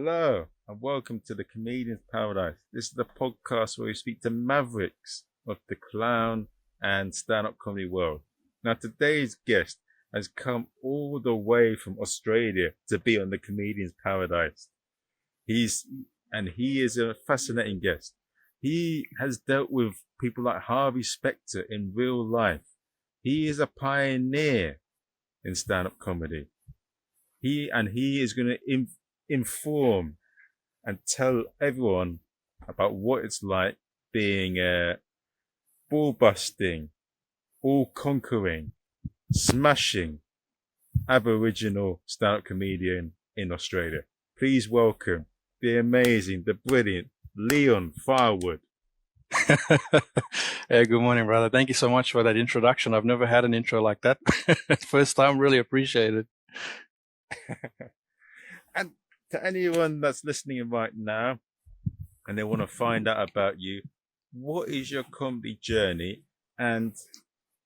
Hello, and welcome to the Comedian's Paradise. This is the podcast where we speak to mavericks of the clown and stand-up comedy world. Now, today's guest has come all the way from Australia to be on the Comedian's Paradise. He is a fascinating guest. He has dealt with people like Harvey Specter in real life. He is a pioneer in stand-up comedy. He is going to inform and tell everyone about what it's like being a ball-busting, all-conquering, smashing Aboriginal stand-up comedian in Australia. Please welcome the amazing, the brilliant Leon Filewood. Hey, good morning, brother. Thank you so much for that introduction. I've never had an intro like that. First time, really appreciate it. And to anyone that's listening right now and they want to find out about you, what is your comedy journey? And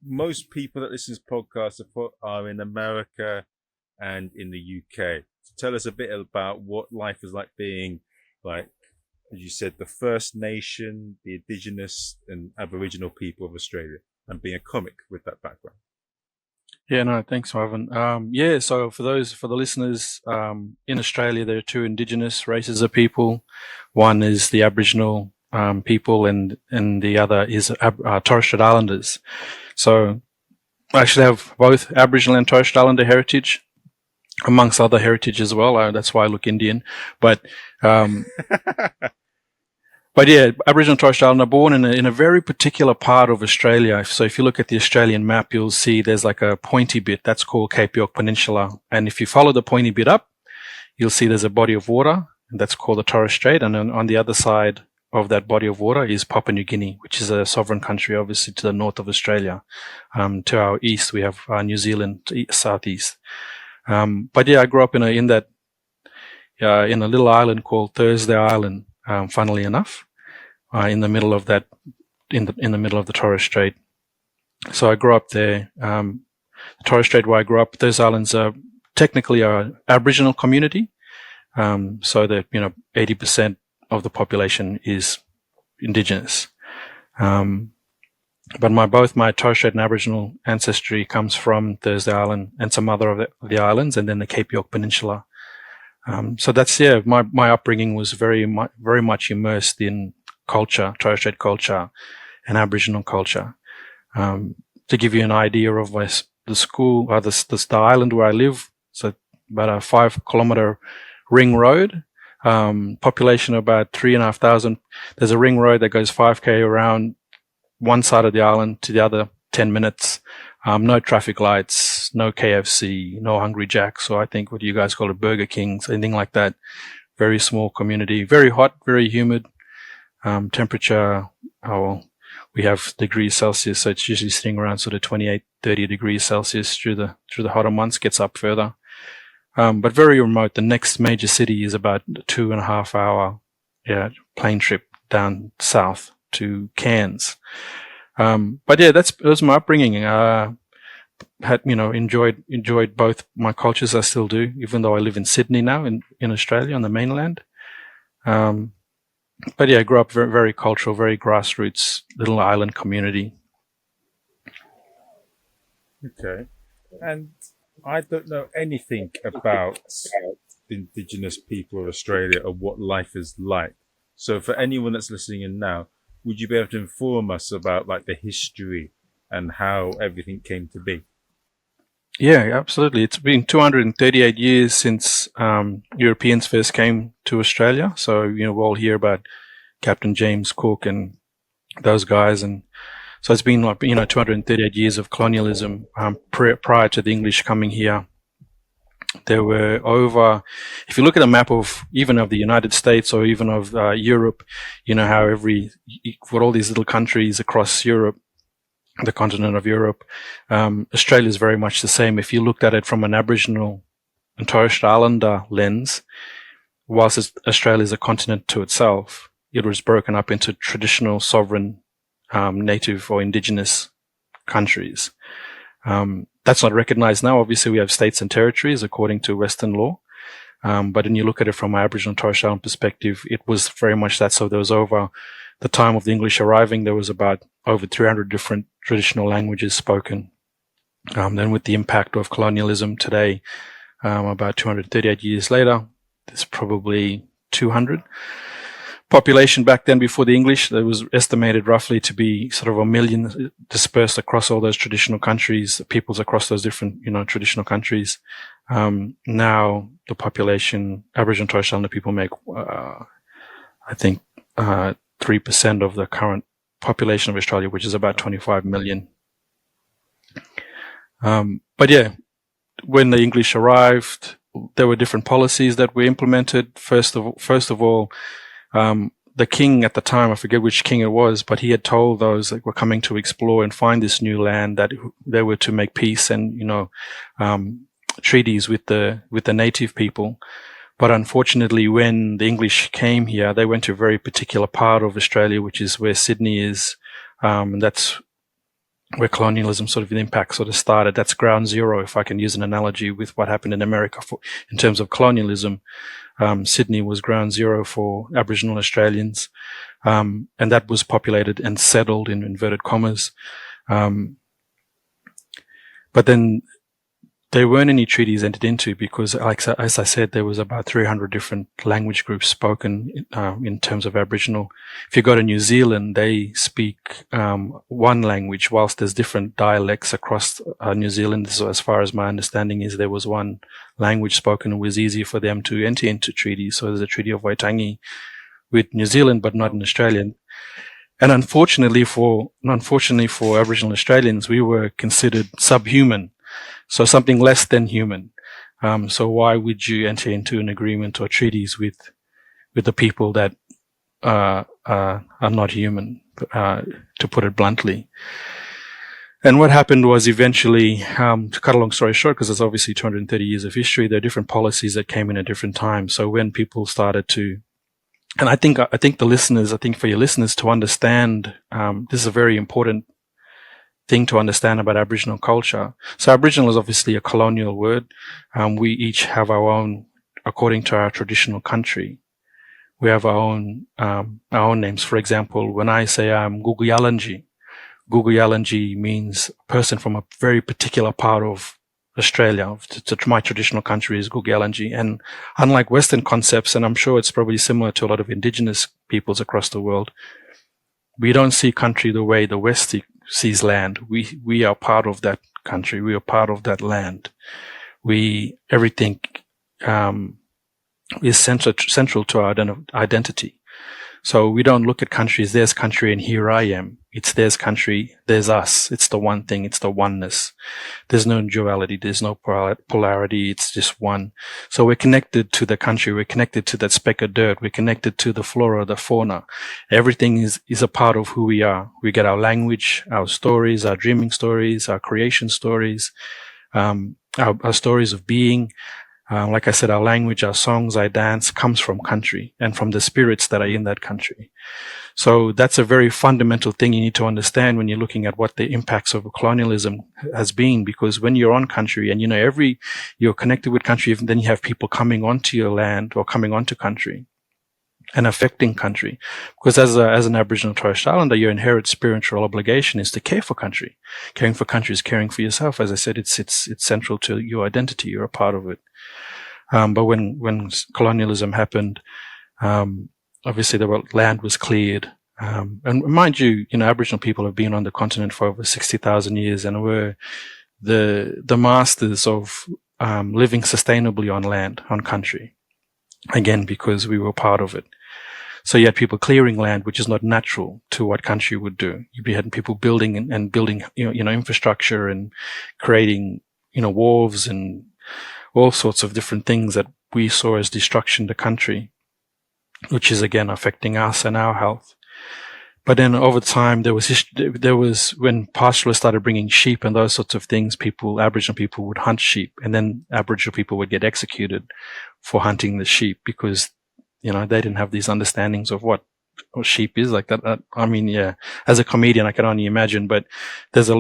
most people that listen to podcasts are in America and in the UK. So tell us a bit about what life is like being, like, as you said, the First Nation, the Indigenous and Aboriginal people of Australia, and being a comic with that background. Yeah, no, thanks, Marvin. So for the listeners, in Australia, there are two Indigenous races of people. One is the Aboriginal people, and the other is Torres Strait Islanders. So I actually have both Aboriginal and Torres Strait Islander heritage, amongst other heritage as well. That's why I look Indian. But yeah, Aboriginal and Torres Strait Islander are born in a very particular part of Australia. So if you look at the Australian map, you'll see there's like a pointy bit that's called Cape York Peninsula. And if you follow the pointy bit up, you'll see there's a body of water, and that's called the Torres Strait. And then on the other side of that body of water is Papua New Guinea, which is a sovereign country, obviously to the north of Australia. To our east, we have New Zealand, southeast. But yeah, I grew up in a little island called Thursday Island, funnily enough. In the middle of that, in the middle of the Torres Strait. So I grew up there. The Torres Strait where I grew up, those islands are technically an Aboriginal community. So that 80% of the population is Indigenous. But both my Torres Strait and Aboriginal ancestry comes from Thursday Island and some other of the islands, and then the Cape York Peninsula. So that's my upbringing was very much immersed in culture, Torres Strait culture, and Aboriginal culture. To give you an idea of the school, the island where I live, so about a 5-kilometer ring road, population about 3,500. There's a ring road that goes 5K around one side of the island to the other, 10 minutes. No traffic lights, no KFC, no Hungry Jacks, or I think what you guys call it, Burger Kings, anything like that. Very small community, very hot, very humid. Temperature, we have degrees Celsius, so it's usually sitting around sort of 28, 30 degrees Celsius through the hotter months, gets up further. But very remote. The next major city is about a 2.5 hour plane trip down south to Cairns. But yeah, that was my upbringing. Had enjoyed both my cultures. I still do, even though I live in Sydney now in Australia on the mainland. But yeah, I grew up very, very cultural, very grassroots, little island community. Okay. And I don't know anything about the Indigenous people of Australia or what life is like. So for anyone that's listening in now, would you be able to inform us about like the history and how everything came to be? Yeah, absolutely. It's been 238 years since Europeans first came to Australia. So, we all hear about Captain James Cook and those guys. And so it's been like, 238 years of colonialism prior to the English coming here. There were over, if you look at a map of even of the United States or even of Europe, how for all these little countries across Europe, the continent of Europe, Australia is very much the same. If you looked at it from an Aboriginal and Torres Strait Islander lens, whilst Australia is a continent to itself, it was broken up into traditional, sovereign, native or indigenous countries. That's not recognized now. Obviously, we have states and territories according to Western law. But when you look at it from my Aboriginal and Torres Strait Islander perspective, it was very much that. So there was over the time of the English arriving, there was about over 300 different traditional languages spoken. Then with the impact of colonialism today, about 238 years later, there's probably 200. Population back then before the English, there was estimated roughly to be sort of 1 million dispersed across all those traditional countries, peoples across those different, traditional countries. Now the population, Aboriginal and Torres Strait Islander people make, I think, 3% of the current population of Australia, which is about 25 million. But yeah, when the English arrived, there were different policies that were implemented. First of all, the king at the time, I forget which king it was, but he had told those that were coming to explore and find this new land that they were to make peace and, treaties with the native people. But unfortunately, when the English came here, they went to a very particular part of Australia, which is where Sydney is. And that's where colonialism sort of the impact sort of started. That's ground zero, if I can use an analogy with what happened in America in terms of colonialism. Sydney was ground zero for Aboriginal Australians, and that was populated and settled in inverted commas. But then there weren't any treaties entered into because, as I said, there was about 300 different language groups spoken in terms of Aboriginal. If you go to New Zealand, they speak one language, whilst there's different dialects across New Zealand. So as far as my understanding is, there was one language spoken. It was easier for them to enter into treaties. So there's a Treaty of Waitangi with New Zealand, but not in Australia. And unfortunately for Aboriginal Australians, we were considered subhuman. So something less than human. So why would you enter into an agreement or treaties with the people that are not human, to put it bluntly? And what happened was eventually, to cut a long story short, because there's obviously 230 years of history, there are different policies that came in at different times. So when people started to, and I think for your listeners to understand, this is a very important thing to understand about Aboriginal culture. So Aboriginal is obviously a colonial word. We each have our own, according to our traditional country. We have our own names. For example, when I say I'm Guguyalanji, Guguyalanji means a person from a very particular part of Australia. To my traditional country is Guguyalanji. And unlike Western concepts, and I'm sure it's probably similar to a lot of Indigenous peoples across the world, we don't see country the way the West sees land. We are part of that country. We are part of that land. Everything is central to our identity. So we don't look at countries, there's country and here I am. It's there's country, there's us. It's the one thing, it's the oneness. There's no duality, there's no polarity, it's just one. So we're connected to the country, we're connected to that speck of dirt, we're connected to the flora, the fauna. Everything is a part of who we are. We get our language, our stories, our dreaming stories, our creation stories, our stories of being. Like I said, our language, our songs, our dance comes from country and from the spirits that are in that country. So that's a very fundamental thing you need to understand when you're looking at what the impacts of colonialism has been, because when you're on country and, you're connected with country, then you have people coming onto your land or coming onto country and affecting country. Because as an Aboriginal Torres Strait Islander, your inherent spiritual obligation is to care for country. Caring for country is caring for yourself. As I said, it's central to your identity. You're a part of it. But when colonialism happened, obviously the land was cleared. And mind you, Aboriginal people have been on the continent for over 60,000 years and were the masters of living sustainably on land, on country. Again, because we were part of it. So you had people clearing land, which is not natural to what country would do. You had people building and building, infrastructure and creating, wharves and all sorts of different things that we saw as destruction to country, which is again affecting us and our health. But then over time, there was when pastoralists started bringing sheep and those sorts of things, Aboriginal people would hunt sheep, and then Aboriginal people would get executed for hunting the sheep because, they didn't have these understandings of what sheep is like that. I mean, yeah, as a comedian, I can only imagine, but there's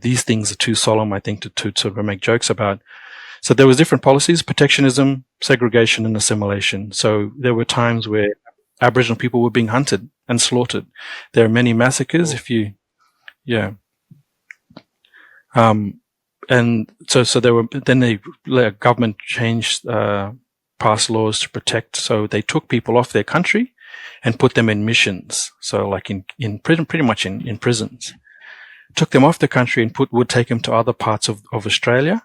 these things are too solemn, I think, to sort of make jokes about. So there was different policies: protectionism, segregation, and assimilation. So there were times where Aboriginal people were being hunted and slaughtered. There are many massacres. And so there were. Then the government changed, passed laws to protect. So they took people off their country and put them in missions. So like in prison, pretty much in prisons. Took them off the country and would take them to other parts of Australia,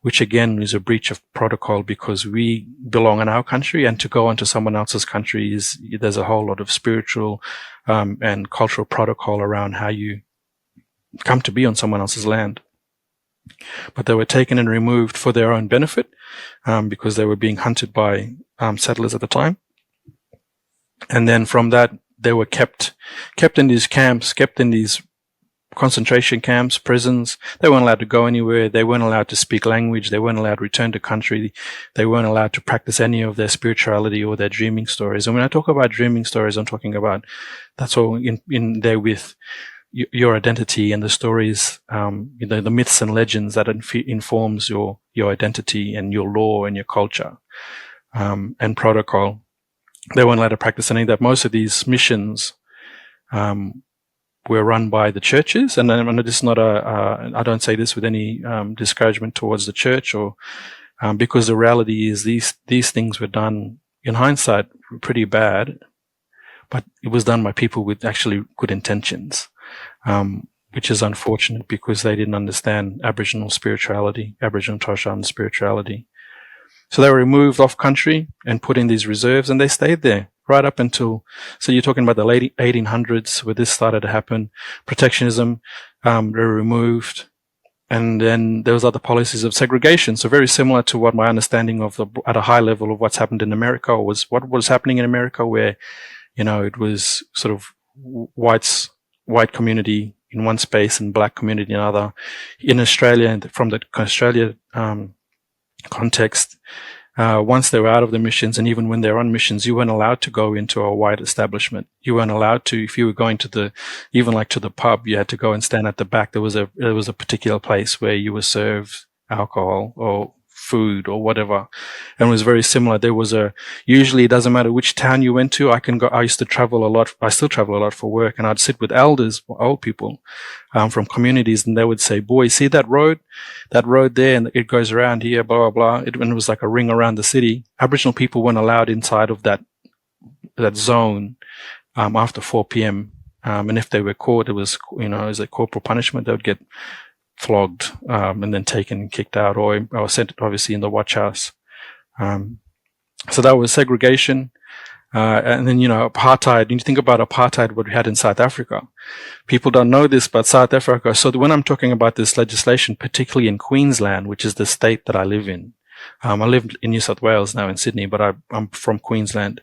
which again is a breach of protocol because we belong in our country, and to go into someone else's country there's a whole lot of spiritual and cultural protocol around how you come to be on someone else's land. But they were taken and removed for their own benefit because they were being hunted by settlers at the time. And then from that, they were kept in these camps, kept in these concentration camps, prisons. They weren't allowed to go anywhere. They weren't allowed to speak language. They weren't allowed to return to country. They weren't allowed to practice any of their spirituality or their dreaming stories. And when I talk about dreaming stories, I'm talking about that's all in there with your identity and the stories, the myths and legends that informs your identity and your law and your culture and protocol. They weren't allowed to practice any of that. Most of these missions were run by the churches, and this is not I don't say this with any discouragement towards the church, or because the reality is these things were done in hindsight pretty bad, but it was done by people with actually good intentions, which is unfortunate because they didn't understand Aboriginal spirituality, Aboriginal and Torres Strait spirituality. So they were removed off country and put in these reserves, and they stayed there right up until, so you're talking about the late 1800s where this started to happen. Protectionism, they were removed. And then there was other policies of segregation. So very similar to what my understanding of at a high level of what's happened in America was what was happening in America, where, it was sort of white community in one space and black community in another. In Australia, and from the Australia, context, once they were out of the missions, and even when they were on missions, you weren't allowed to go into a white establishment. You weren't allowed to, if you were going to the pub, you had to go and stand at the back. There was a particular place where you were served alcohol or food or whatever. And it was very similar. Usually it doesn't matter which town you went to. I used to travel a lot. I still travel a lot for work, and I'd sit with elders, old people, from communities, and they would say, boy, see that road there, and it goes around here, blah, blah, blah. It was like a ring around the city. Aboriginal people weren't allowed inside of that zone, after 4 p.m. And if they were caught, it was, as a corporal punishment, they would get flogged, and then taken and kicked out, or sent obviously in the watch house. So that was segregation. And then, apartheid. When you think about apartheid, what we had in South Africa, people don't know this, but South Africa. So when I'm talking about this legislation, particularly in Queensland, which is the state that I live in, I live in New South Wales now in Sydney, but I'm from Queensland.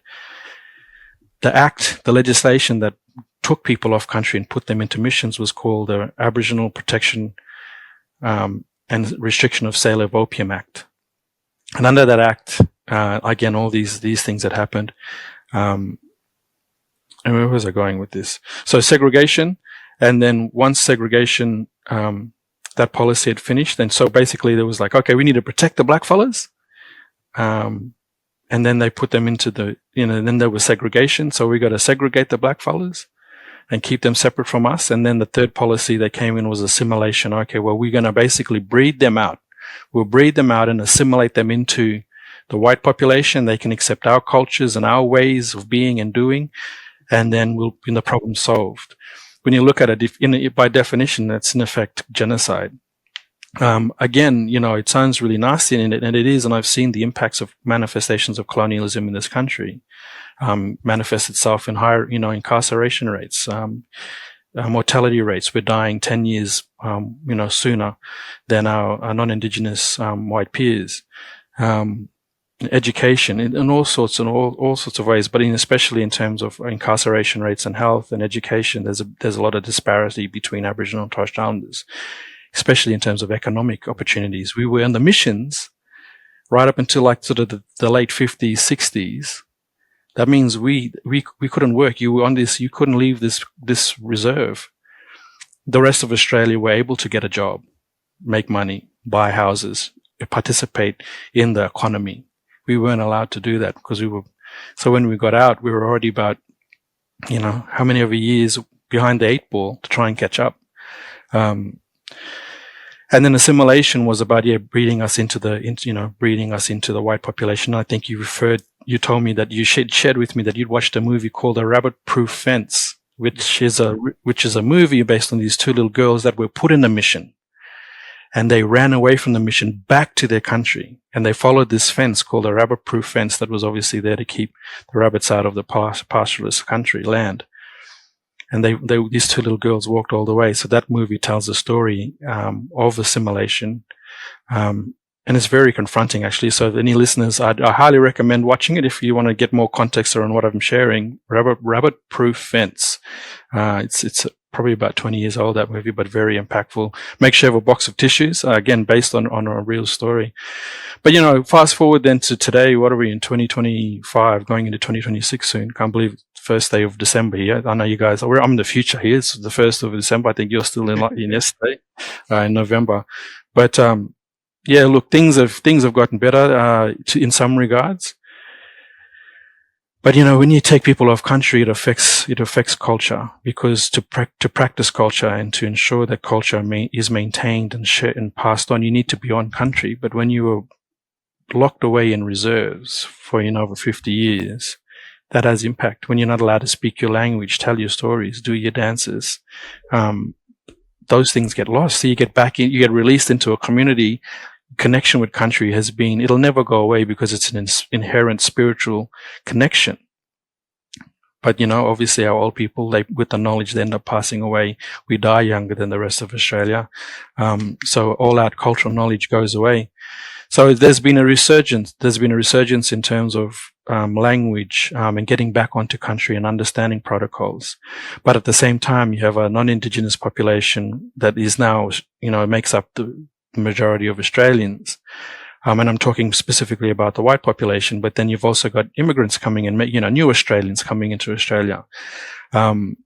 The legislation that took people off country and put them into missions was called the Aboriginal Protection and Restriction of Sale of Opium Act. And under that act, again, all these things that happened. And where was I going with this? So segregation, and then once segregation, that policy had finished, then so basically there was like, okay, we need to protect the black fellas. And then they put them into then there was segregation. So we got to segregate the black fellas and keep them separate from us. And then the third policy that came in was assimilation. Okay, well, we're going to basically breed them out. We'll breed them out and assimilate them into the white population. They can accept our cultures and our ways of being and doing, and then the problem solved. When you look at it, by definition, that's in effect genocide. Again, it sounds really nasty, and it is, and I've seen the impacts of manifestations of colonialism in this country manifest itself in higher, incarceration rates, mortality rates. We're dying 10 years, sooner than our non-Indigenous white peers. Education in all sorts of ways, but especially in terms of incarceration rates and health and education, there's a lot of disparity between Aboriginal and Torres Strait Islanders, especially in terms of economic opportunities. We were on the missions right up until like sort of the late 50s, 60s. That means we couldn't work. You were on this. You couldn't leave this reserve. The rest of Australia were able to get a job, make money, buy houses, participate in the economy. We weren't allowed to do that because so when we got out, we were already about, how many of a years behind the 8 ball to try and catch up. And then assimilation was about, breeding us into the white population. I think you told me that you shared with me that you'd watched a movie called A Rabbit-Proof Fence, which is a movie based on these 2 little girls that were put in a mission. And they ran away from the mission back to their country. And they followed this fence called a rabbit-proof fence that was obviously there to keep the rabbits out of the pastureless land. And these 2 little girls walked all the way. So that movie tells the story of assimilation. And it's very confronting, actually. So any listeners, I highly recommend watching it if you want to get more context around what I'm sharing. Rabbit-Proof Fence. It's probably about 20 years old, that movie, but very impactful. Make sure you have a box of tissues, again, based on a real story. But, fast forward then to today. What are we in 2025, going into 2026 soon? Can't believe it's first day of December here. I know you guys, I'm in the future here. It's the 1st of December. I think you're still in yesterday, in November. But, look, things have gotten better in some regards. But when you take people off country, it affects culture, because to practice culture and to ensure that culture is maintained and shared and passed on, you need to be on country. But when you are locked away in reserves for over 50 years, that has impact. When you're not allowed to speak your language, tell your stories, do your dances, those things get lost. So you get you get released into a community. Connection with country it'll never go away because it's an inherent spiritual connection. But, obviously our old people, with the knowledge, they end up passing away. We die younger than the rest of Australia. So all our cultural knowledge goes away. So there's been a resurgence. There's been a resurgence in terms of language and getting back onto country and understanding protocols. But at the same time, you have a non-Indigenous population that is now, makes up the majority of Australians. And I'm talking specifically about the white population, but then you've also got immigrants coming in, new Australians coming into Australia. And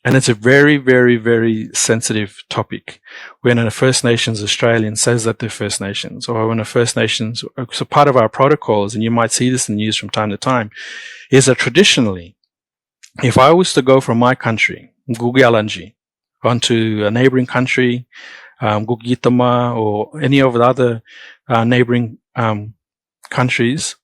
it's a very, very, very sensitive topic. When a First Nations Australian says that they're First Nations, or when a First Nations, so part of our protocols, and you might see this in the news from time to time, is that traditionally, if I was to go from my country, Gugialanji, onto a neighboring country, Gugitama, or any of the other neighboring countries,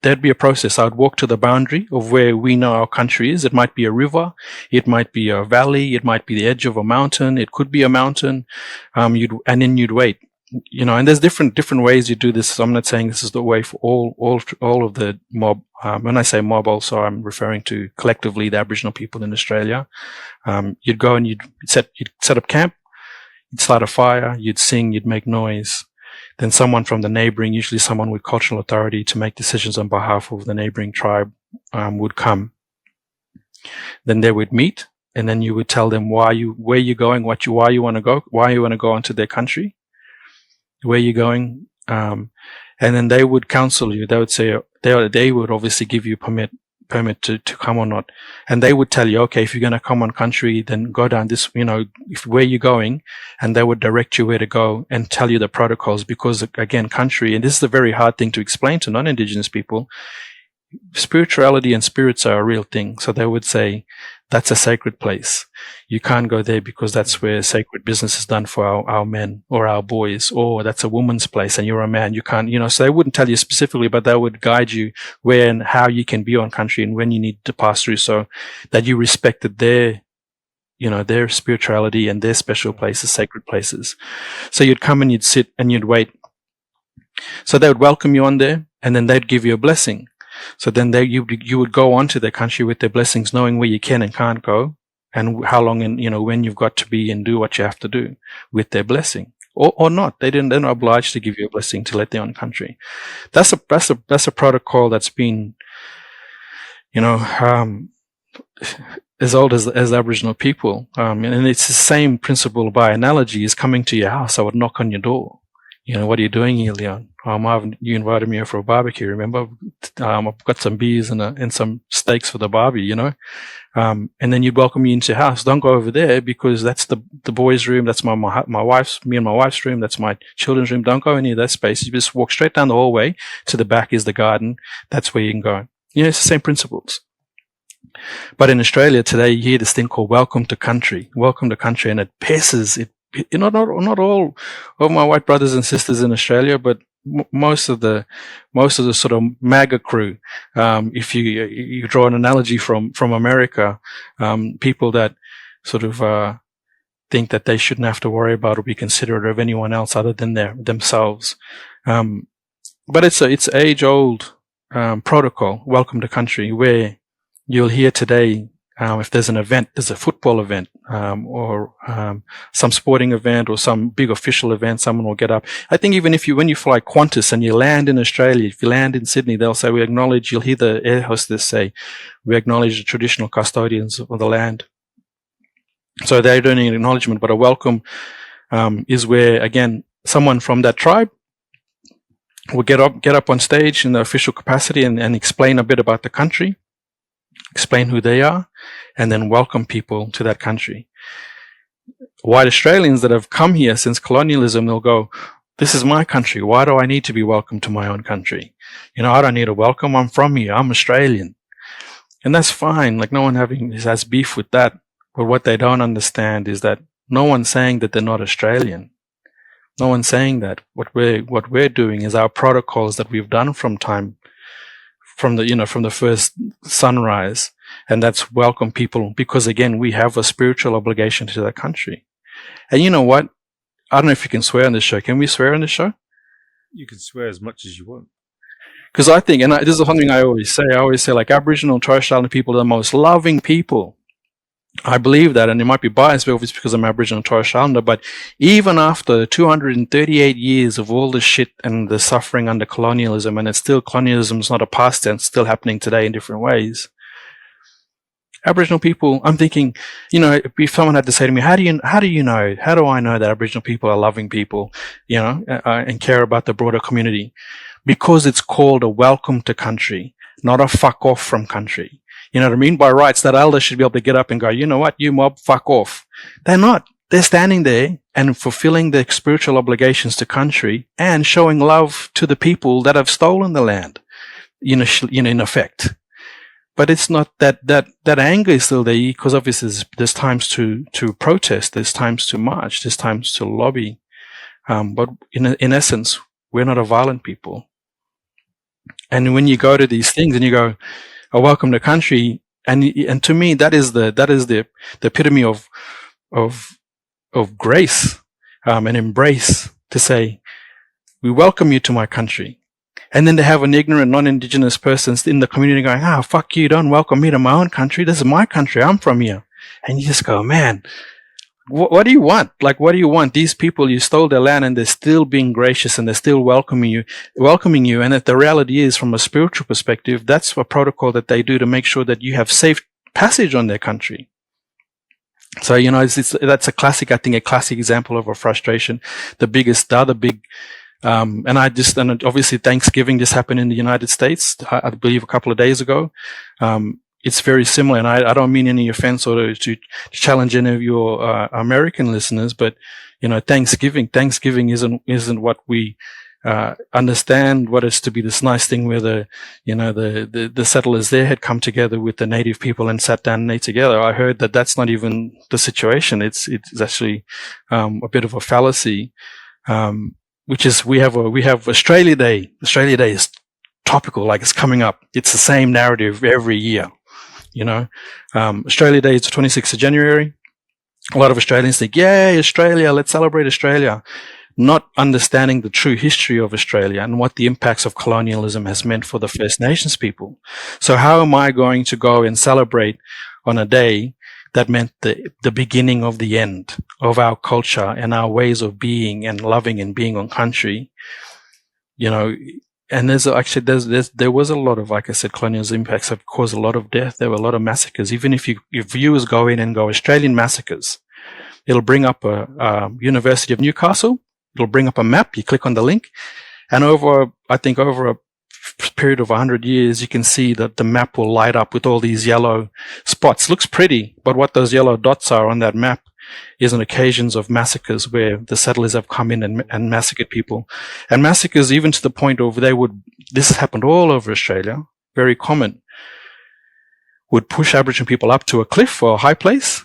there'd be a process. I'd walk to the boundary of where we know our country is. It might be a river, it might be a valley, it might be the edge of a mountain, it could be a mountain, and then you'd wait. And there's different ways you do this. So I'm not saying this is the way for all of the mob. When I say mob, also I'm referring to collectively the Aboriginal people in Australia. You'd go and you'd set up camp. You'd start a fire, you'd sing, you'd make noise. Then someone from the neighboring, usually someone with cultural authority to make decisions on behalf of the neighboring tribe, would come. Then they would meet, and then you would tell them where you're going, why you want to go, why you want to go into their country, where you're going, and then they would counsel you. They would say, they would obviously give you permit to come or not. And they would tell you, okay, if you're going to come on country, then go down this, where you're going, and they would direct you where to go and tell you the protocols, because again, country, and this is a very hard thing to explain to non-Indigenous people, spirituality and spirits are a real thing. So they would say, that's a sacred place. You can't go there because that's where sacred business is done for our men or our boys, or that's a woman's place and you're a man. You can't, so they wouldn't tell you specifically, but they would guide you where and how you can be on country and when you need to pass through, so that you respected their spirituality and their special places, sacred places. So you'd come and you'd sit and you'd wait. So they would welcome you on there, and then they'd give you a blessing. So then you would go on to their country with their blessings, knowing where you can and can't go, and how long and when you've got to be and do what you have to do with their blessing, or not. They're not obliged to give you a blessing to let their own country. That's a protocol that's been, as old as Aboriginal people, and it's the same principle by analogy. Is coming to your house, I would knock on your door. What are you doing here, Leon? You invited me here for a barbecue, remember? I've got some beers and some steaks for the barbie, and then you'd welcome me into your house. Don't go over there because that's the boys' room. That's me and my wife's room. That's my children's room. Don't go any of that space. You just walk straight down the hallway. To the back is the garden. That's where you can go. It's the same principles. But in Australia today, you hear this thing called welcome to country, and it pisses it. Not all of my white brothers and sisters in Australia, but most of the sort of MAGA crew. If you draw an analogy from America, people that sort of think that they shouldn't have to worry about or be considerate of anyone else other than themselves. But it's age old protocol, welcome to country, where you'll hear today. If there's an event, there's a football event, or some sporting event or some big official event, someone will get up. I think even when you fly Qantas and you land in Australia, if you land in Sydney, they'll say, you'll hear the air hostess say, we acknowledge the traditional custodians of the land. So they're doing an acknowledgement, but a welcome is where, again, someone from that tribe will get up on stage in the official capacity and explain a bit about the country, explain who they are, and then welcome people to that country. White Australians that have come here since colonialism, they'll go, this is my country. Why do I need to be welcomed to my own country? I don't need a welcome. I'm from here. I'm Australian. And that's fine. Like, no one has beef with that. But what they don't understand is that no one's saying that they're not Australian. No one's saying that. What we're doing is our protocols that we've done from the first sunrise, and that's welcome people, because again, we have a spiritual obligation to that country. And you know what? I don't know if you can swear on this show. Can we swear on this show? You can swear as much as you want. Because I think, and this is something I always say, like, Aboriginal and Torres Strait people are the most loving people. I believe that, and it might be biased, but it's because I'm Aboriginal and Torres Strait, but even after 238 years of all the shit and the suffering under colonialism, and colonialism's not a past tense, still happening today in different ways. Aboriginal people, I'm thinking, if someone had to say to me, how do I know that Aboriginal people are loving people, and care about the broader community? Because it's called a welcome to country, not a fuck off from country. You know what I mean? By rights, that elder should be able to get up and go, you know what, you mob, fuck off. They're not. They're standing there and fulfilling their spiritual obligations to country and showing love to the people that have stolen the land, in effect. But it's not that anger is still there, because obviously there's times to protest, there's times to march, there's times to lobby. But in essence, we're not a violent people. And when you go to these things and you go, a welcome to country, and to me that is the epitome of grace, and embrace, to say, we welcome you to my country. And then they have an ignorant, non-Indigenous person in the community going, fuck you, don't welcome me to my own country. This is my country. I'm from here. And you just go, man, what do you want? Like, what do you want? These people, you stole their land and they're still being gracious and they're still welcoming you. And that the reality is, from a spiritual perspective, that's a protocol that they do to make sure that you have safe passage on their country. So, that's a classic example of a frustration. The other big, and obviously Thanksgiving just happened in the United States, I believe a couple of days ago. It's very similar, and I don't mean any offense or to challenge any of your American listeners, but Thanksgiving isn't what we understand what is to be this nice thing where the settlers there had come together with the native people and sat down and ate together. I heard that that's not even the situation. It's actually a bit of a fallacy, which is we have Australia Day. Australia Day is topical, like it's coming up. It's the same narrative every year. Australia Day is the 26th of January. A lot of Australians think, yay, Australia, let's celebrate Australia. Not understanding the true history of Australia and what the impacts of colonialism has meant for the First Nations people. So how am I going to go and celebrate on a day that meant the beginning of the end of our culture and our ways of being and loving and being on country? And there was a lot of, like I said, colonialism impacts have caused a lot of death. There were a lot of massacres. Even if viewers go in and go Australian massacres, it'll bring up a University of Newcastle. it'll bring up a map. You click on the link, and over a period of 100 years, you can see that the map will light up with all these yellow spots. Looks pretty, but what those yellow dots are on that map is on occasions of massacres where the settlers have come in and massacred people. And massacres even to the point of this has happened all over Australia, very common, would push Aboriginal people up to a cliff or a high place,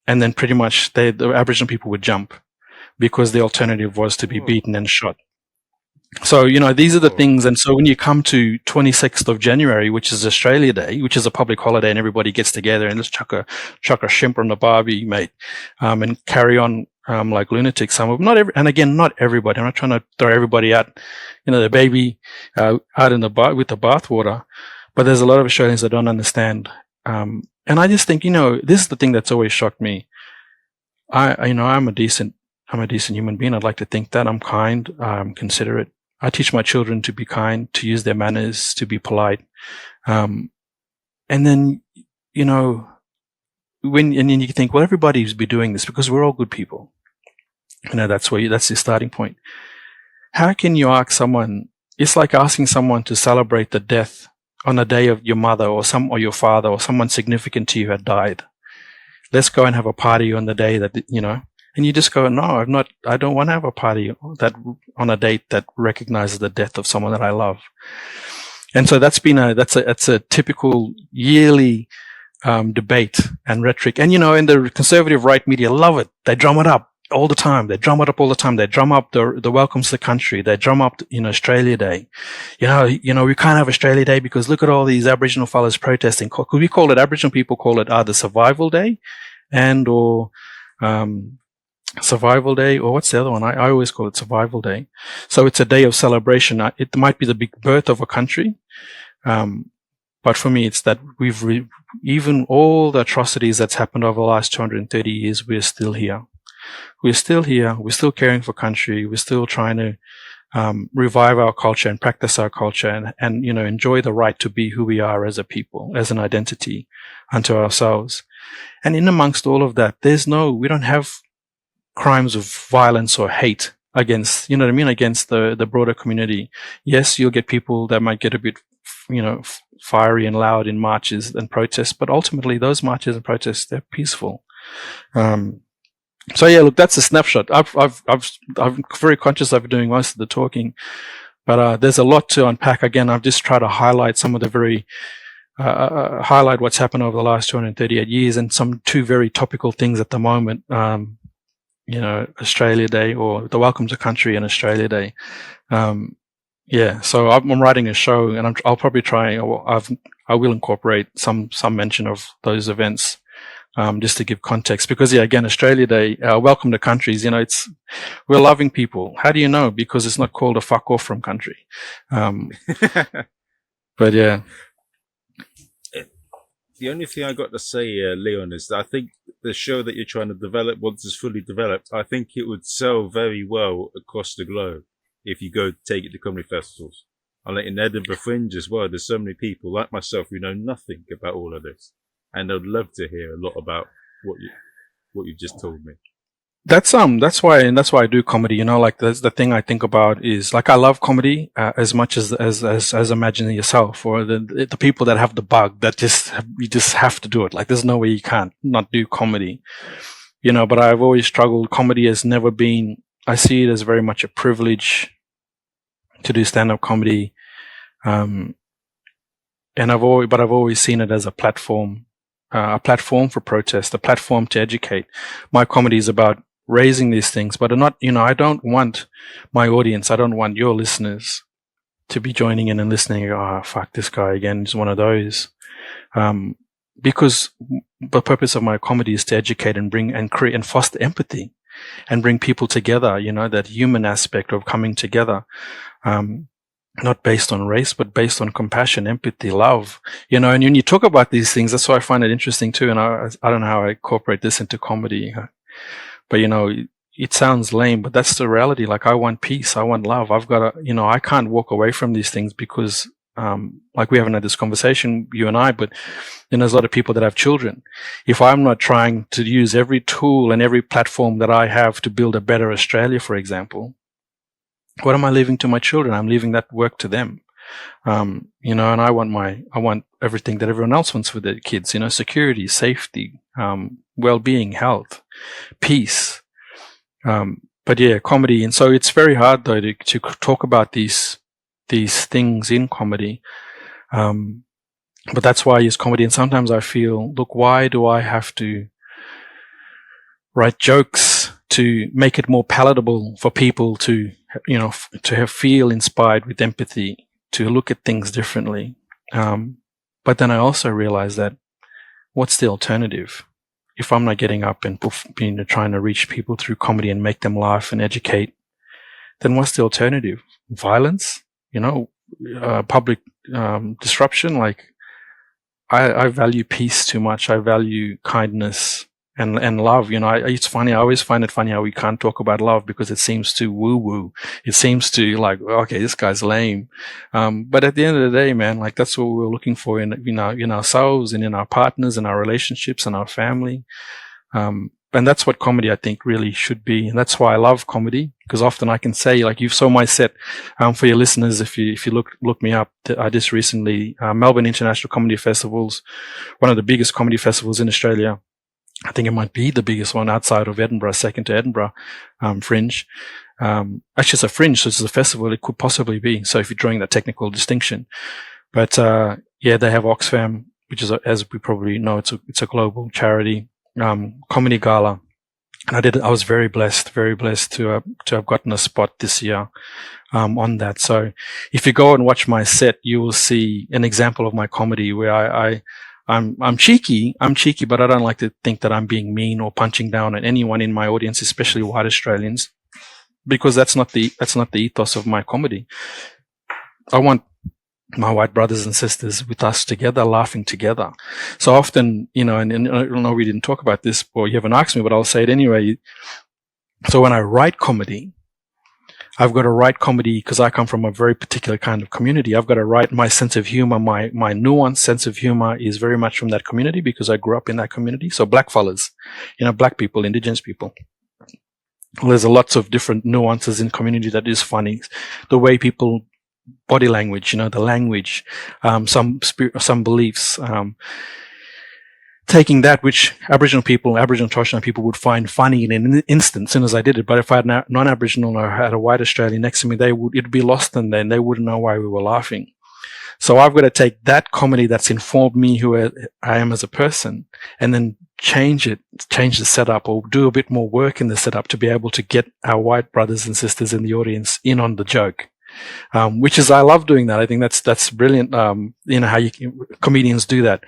and then pretty much the Aboriginal people would jump because the alternative was to be beaten and shot. So, these are the things. And so when you come to 26th of January, which is Australia Day, which is a public holiday and everybody gets together and let's chuck a shrimp on the barbie, mate, and carry on, like lunatics. Not everybody. I'm not trying to throw everybody out, the baby, out in with the bathwater. But there's a lot of Australians that don't understand. And I just think, this is the thing that's always shocked me. I'm a decent human being. I'd like to think that I'm kind, I'm considerate. I teach my children to be kind, to use their manners, to be polite. And then, and then you think, well, everybody's be doing this because we're all good people. That's the starting point. How can you ask someone? It's like asking someone to celebrate the death on the day of your mother or your father or someone significant to you had died. Let's go and have a party on the day that, and you just go, no, I don't want to have a party that on a date that recognizes the death of someone that I love. And so that's a typical yearly, debate and rhetoric. And, and the conservative right media love it. They drum it up all the time. They drum up the welcomes to the country. They drum up, Australia Day. We can't have Australia Day because look at all these Aboriginal fellas protesting. Because we call it, Aboriginal people call it either Survival Day or Survival Day, or what's the other one? I always call it Survival Day. So it's a day of celebration. It might be the big birth of a country. But for me, it's that even all the atrocities that's happened over the last 230 years, we're still here. We're still here. We're still caring for country. We're still trying to revive our culture and practice our culture and enjoy the right to be who we are as a people, as an identity unto ourselves. And in amongst all of that, we don't have crimes of violence or hate against, against the broader community. Yes, you'll get people that might get a bit, fiery and loud in marches and protests, but ultimately those marches and protests, they're peaceful. So yeah, look, that's a snapshot. I'm very conscious of doing most of the talking, but there's a lot to unpack. Again, I've just tried to highlight some of the highlight what's happened over the last 238 years and some two very topical things at the moment. Australia Day or the Welcome to Country and Australia Day. So I'm writing a show and I'll probably try. I will incorporate some mention of those events. Just to give context, because again, Australia Day, welcome to countries, we're loving people. How do you know? Because it's not called a fuck off from country. But yeah. The only thing I got to say, Leon, is that I think the show that you're trying to develop, once it's fully developed, I think it would sell very well across the globe if you go take it to comedy festivals. And like in Edinburgh Fringe as well, there's so many people like myself who know nothing about all of this. And I'd love to hear a lot about what you just told me. That's why I do comedy. The thing I think about is I love comedy as much as Imagine Yourself, or the people that have the bug that you just have to do it. There's no way you can't not do comedy. But I've always struggled. Comedy has never been. I see it as very much a privilege to do stand-up comedy, and I've always seen it as a platform for protest, a platform to educate. My comedy is about raising these things, but I don't want my audience, I don't want your listeners to be joining in and listening. Oh, fuck, this guy again is one of those. Because the purpose of my comedy is to educate and bring and create and foster empathy and bring people together, that human aspect of coming together. Not based on race, but based on compassion, empathy, love, and when you talk about these things, that's why I find it interesting too. And I don't know how I incorporate this into comedy, but it sounds lame, but that's the reality. I want peace. I want love. I've got to, I can't walk away from these things because like we haven't had this conversation, you and I, but then there's a lot of people that have children. If I'm not trying to use every tool and every platform that I have to build a better Australia, for example, what am I leaving to my children? I'm leaving that work to them. And I want everything that everyone else wants for their kids, security, safety, well-being, health, peace. But yeah, comedy. And so it's very hard though to talk about these things in comedy. But that's why I use comedy. And sometimes I feel, look, why do I have to write jokes to make it more palatable for people to feel inspired with empathy, to look at things differently. But then I also realize that what's the alternative? If I'm not getting up and trying to reach people through comedy and make them laugh and educate, then what's the alternative? Violence? Public disruption? Like, I value peace too much. I value kindness and love. It's funny. I always find it funny how we can't talk about love because it seems too woo-woo. It seems to like, okay, this guy's lame. But at the end of the day, man, like that's what we're looking for in ourselves and in our partners and our relationships and our family. And that's what comedy, I think, really should be. And that's why I love comedy, because often I can say, like, you saw my set, for your listeners, if you look me up, I just recently, Melbourne International Comedy Festival's one of the biggest comedy festivals in Australia. I think it might be the biggest one outside of Edinburgh, second to Edinburgh, Fringe. Actually, it's a Fringe, so it's a festival. It could possibly be. So if you're drawing that technical distinction. But, yeah, they have Oxfam, which is, as we probably know, it's a global charity. Comedy gala, and I was very blessed to have gotten a spot this year on that. So if you go and watch my set, you will see an example of my comedy where I'm cheeky, but I don't like to think that I'm being mean or punching down at anyone in my audience, especially white Australians, because that's not the ethos of my comedy. I want my white brothers and sisters with us together, laughing together. So often, and I don't know, we didn't talk about this, or you haven't asked me, but I'll say it anyway. So when I write comedy, I've got to write comedy because I come from a very particular kind of community. I've got to write my sense of humor, my nuanced sense of humor is very much from that community because I grew up in that community. So black fellas, black people, Indigenous people. There's lots of different nuances in community that is funny. The way people body language, the language, some beliefs, taking that which Aboriginal and Torres Strait people would find funny in an instant, as soon as I did it. But if I had non-Aboriginal or had a white Australian next to me, it'd be lost in then. They wouldn't know why we were laughing. So I've got to take that comedy that's informed me who I am as a person and then change the setup or do a bit more work in the setup to be able to get our white brothers and sisters in the audience in on the joke. Which is, I love doing that. I think that's brilliant. How comedians do that.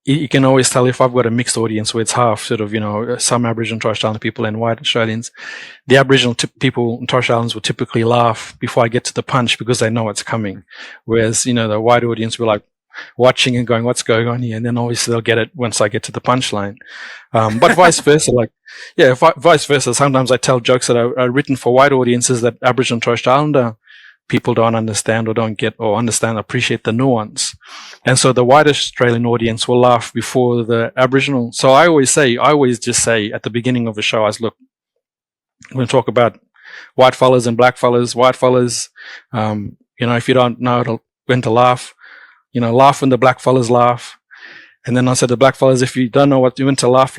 You can always tell if I've got a mixed audience where it's half sort of, some Aboriginal and Torres Strait people and white Australians. The Aboriginal people and Torres Strait Islanders will typically laugh before I get to the punch because they know it's coming. Whereas, the white audience will like watching and going, what's going on here? And then obviously they'll get it once I get to the punchline. But vice versa, vice versa. Sometimes I tell jokes that are written for white audiences that Aboriginal and Torres Strait Islander people don't understand or don't get or appreciate the nuance. And so the white Australian audience will laugh before the Aboriginal. So I always just say at the beginning of the show, look, I'm going to talk about white fellas and black fellas, white fellas. If you don't know when to laugh, laugh when the black fellas laugh. And then I said, the black fellas, if you don't know when to laugh,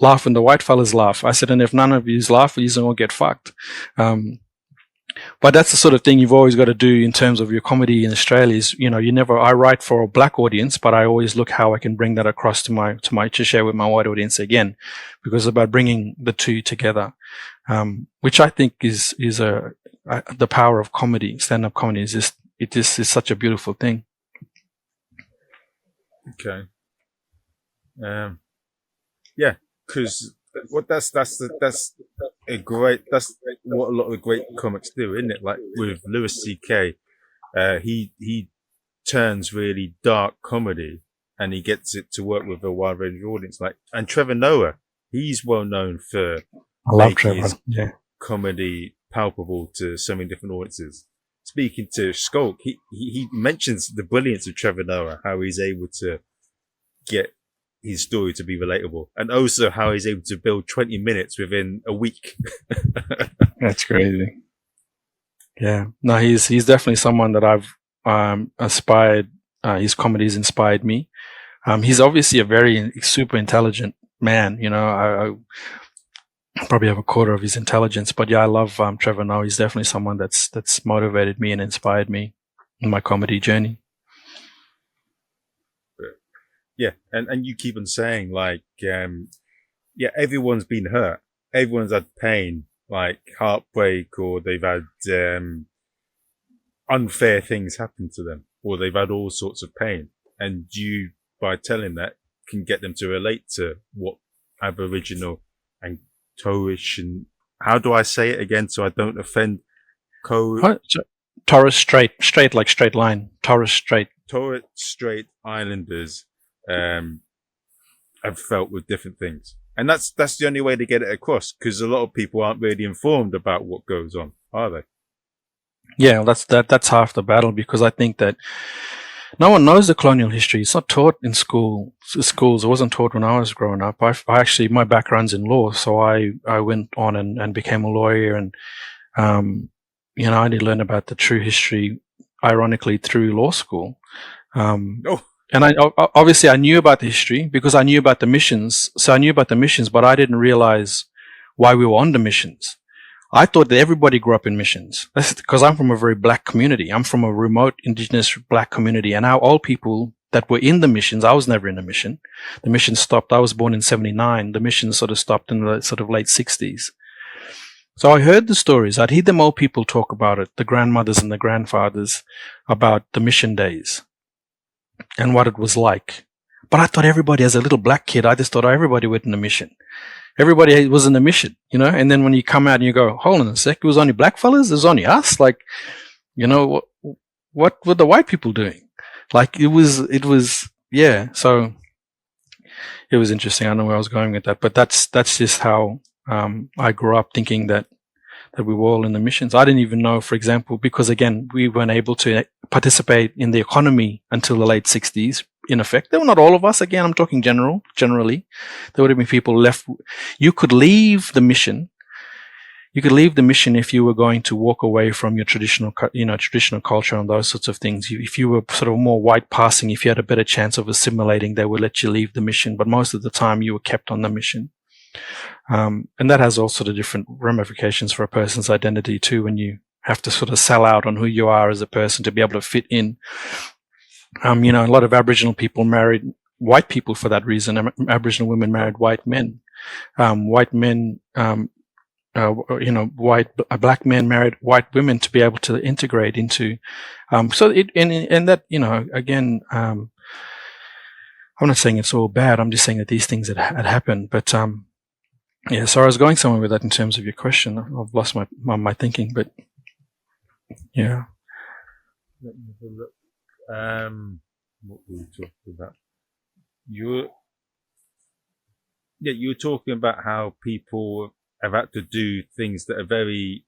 laugh when the white fellas laugh. I said, and if none of yous laugh, yous will get fucked. But that's the sort of thing you've always got to do in terms of your comedy in Australia is, I write for a black audience, but I always look how I can bring that across to share with my white audience again, because it's about bringing the two together, which I think is the power of comedy. Stand-up comedy is such a beautiful thing. Okay. Yeah, because that's what a lot of the great comics do, isn't it? Like with Louis C.K., he turns really dark comedy and he gets it to work with a wide range of audience. And Trevor Noah, he's well known for making his comedy palpable to so many different audiences. speaking to Skulk, he mentions the brilliance of Trevor Noah, how he's able to get his story to be relatable, and also how he's able to build 20 minutes within a week. That's crazy. Yeah, no, he's definitely someone that I've aspired. His comedies inspired me. He's obviously a very super intelligent man. You know, I probably have a quarter of his intelligence, but yeah, I love Trevor Noah. He's definitely someone that's motivated me and inspired me in my comedy journey. Yeah, and you keep on saying like, yeah, everyone's been hurt, everyone's had pain, like heartbreak, or they've had unfair things happen to them, or they've had all sorts of pain, and you, by telling that, can get them to relate to what Aboriginal and Torres, and how do I say it again so I don't offend Torres Strait, straight like straight line, Torres Strait Islanders have felt with different things, and that's the only way to get it across, because a lot of people aren't really informed about what goes on, are they? Yeah, that's half the battle, because I think that no one knows the colonial history. It's not taught in schools. It wasn't taught when I was growing up. I actually, my background's in law, so I went on and became a lawyer, and you know, I did learn about the true history, ironically, through law school. And I obviously I knew about the history because I knew about the missions. So I knew about the missions, but I didn't realize why we were on the missions. I thought that everybody grew up in missions. That's because I'm from a very black community. I'm from a remote indigenous black community, and our old people that were in the missions, I was never in a mission. The mission stopped. I was born in 79. The mission sort of stopped in the sort of late 60s. So I heard the stories. I'd hear them old people talk about it, the grandmothers and the grandfathers, about the mission days and what it was like. But I thought everybody, as a little black kid, I just thought everybody went in a mission. Everybody was in a mission, you know. And then when you come out and you go, hold on a sec, it was only black fellas? It was only us? Like, you know, what were the white people doing? Like, it was, yeah. So it was interesting. I don't know where I was going with that, but that's just how I grew up, thinking that we were all in the missions. I didn't even know, for example, because again, we weren't able to participate in the economy until the late 60s, in effect. They were not all of us. Again, I'm talking generally. There would have been people left. You could leave the mission. You could leave the mission if you were going to walk away from your traditional culture and those sorts of things. If you were sort of more white passing, if you had a better chance of assimilating, they would let you leave the mission. But most of the time you were kept on the mission. And that has all sort of different ramifications for a person's identity too, when you have to sort of sell out on who you are as a person to be able to fit in. You know, a lot of Aboriginal people married white people for that reason. Aboriginal women married white men. White men, you know, black men married white women to be able to integrate into. So it, and that, you know, again, I'm not saying it's all bad. I'm just saying that these things had happened. But yeah, so I was going somewhere with that in terms of your question. I've lost my thinking, but yeah. Let me have a look. What were we talking about? You were talking about how people have had to do things that are very,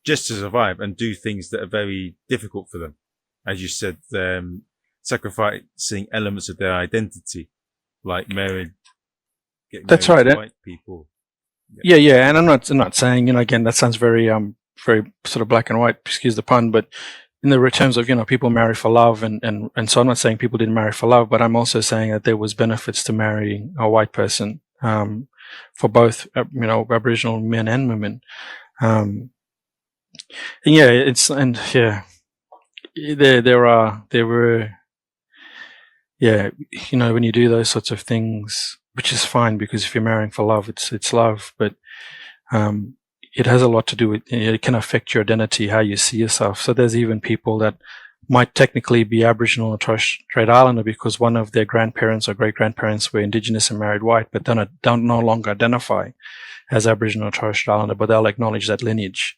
just to survive, and do things that are very difficult for them. As you said, sacrificing elements of their identity, like marriage. That's right. White people. Yeah, and I'm not saying, you know, again, that sounds very very sort of black and white, excuse the pun, but in the terms of, you know, people marry for love, and so I'm not saying people didn't marry for love, but I'm also saying that there was benefits to marrying a white person, for both, you know, Aboriginal men and women. And yeah, there were, yeah, you know, when you do those sorts of things, which is fine, because if you're marrying for love, it's love, but it has a lot to do with, you know, it can affect your identity, how you see yourself. So there's even people that might technically be Aboriginal or Torres Strait Islander because one of their grandparents or great-grandparents were Indigenous and married white, but don't no longer identify as Aboriginal or Torres Strait Islander, but they'll acknowledge that lineage.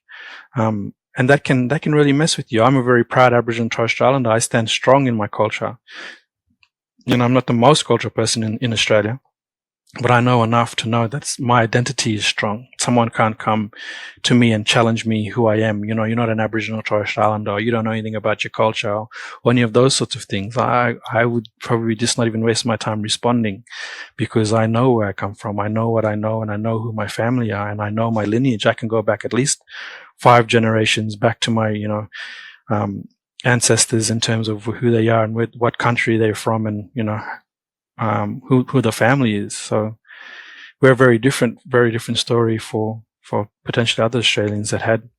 And that can really mess with you. I'm a very proud Aboriginal and Torres Strait Islander. I stand strong in my culture. You know, I'm not the most cultural person in Australia. but I know enough to know that my identity is strong. Someone can't come to me and challenge me who I am. You know, you're not an Aboriginal or Torres Strait Islander, or you don't know anything about your culture, or any of those sorts of things. I would probably just not even waste my time responding, because I know where I come from. I know what I know, and I know who my family are, and I know my lineage. I can go back at least 5 generations back to my, ancestors in terms of who they are and what country they're from, and, who the family is. So we're a very different story for potentially other Australians that had,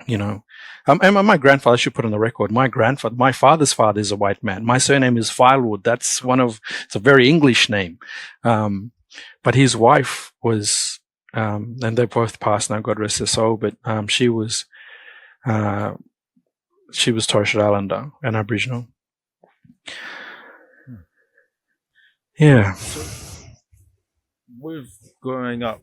and my grandfather, I should put on the record, my father's father is a white man. My surname is Filewood. It's a very English name. But his wife was, and they both passed now, God rest her soul, but she was Torres Strait Islander and Aboriginal. Yeah. So, with growing up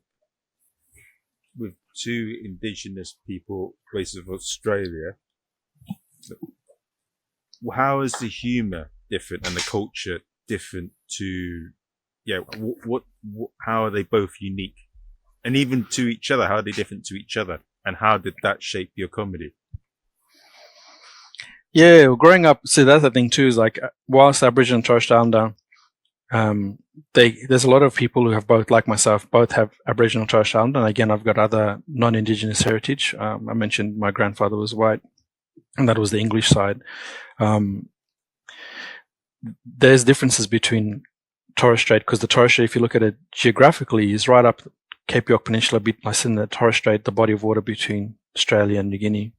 with 2 Indigenous people, races of Australia, how is the humour different and the culture different to, how are they both unique? And even to each other, how are they different to each other? And how did that shape your comedy? Yeah, well, growing up, see, that's the thing too, is like, whilst Aboriginal and Torres Strait Islander, there's a lot of people who have both, like myself, both have Aboriginal and Torres Strait Islander. And again, I've got other non-Indigenous heritage. I mentioned my grandfather was white, and that was the English side. There's differences between Torres Strait, because the Torres Strait, if you look at it geographically, is right up Cape York Peninsula, like in the Torres Strait, the body of water between Australia and New Guinea.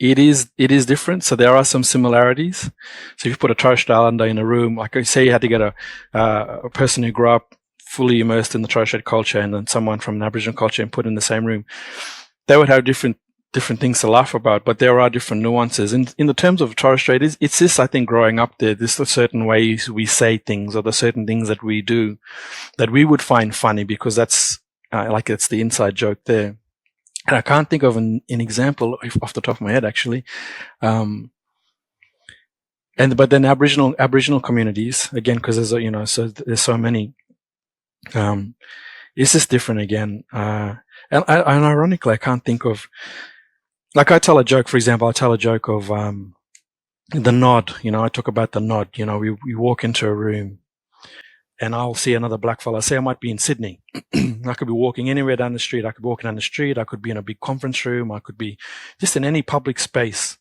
It is different. So there are some similarities. So if you put a Torres Strait Islander in a room, like I say, you had to get a person who grew up fully immersed in the Torres Strait culture and then someone from an Aboriginal culture and put in the same room, they would have different things to laugh about, but there are different nuances. In the terms of Torres Strait, it's this, I think, growing up there, there's the certain ways we say things or the certain things that we do that we would find funny, because that's it's the inside joke there. And I can't think of an example off the top of my head, actually. But then Aboriginal communities, again, because there's so many, it's just different again. And ironically, I can't think of, like, I tell a joke, for example, I tell a joke of the nod. I talk about the nod. We walk into a room and I'll see another black fella. Say I might be in Sydney. I could be walking anywhere down the street. I could be walking down the street. I could be in a big conference room. I could be just in any public space.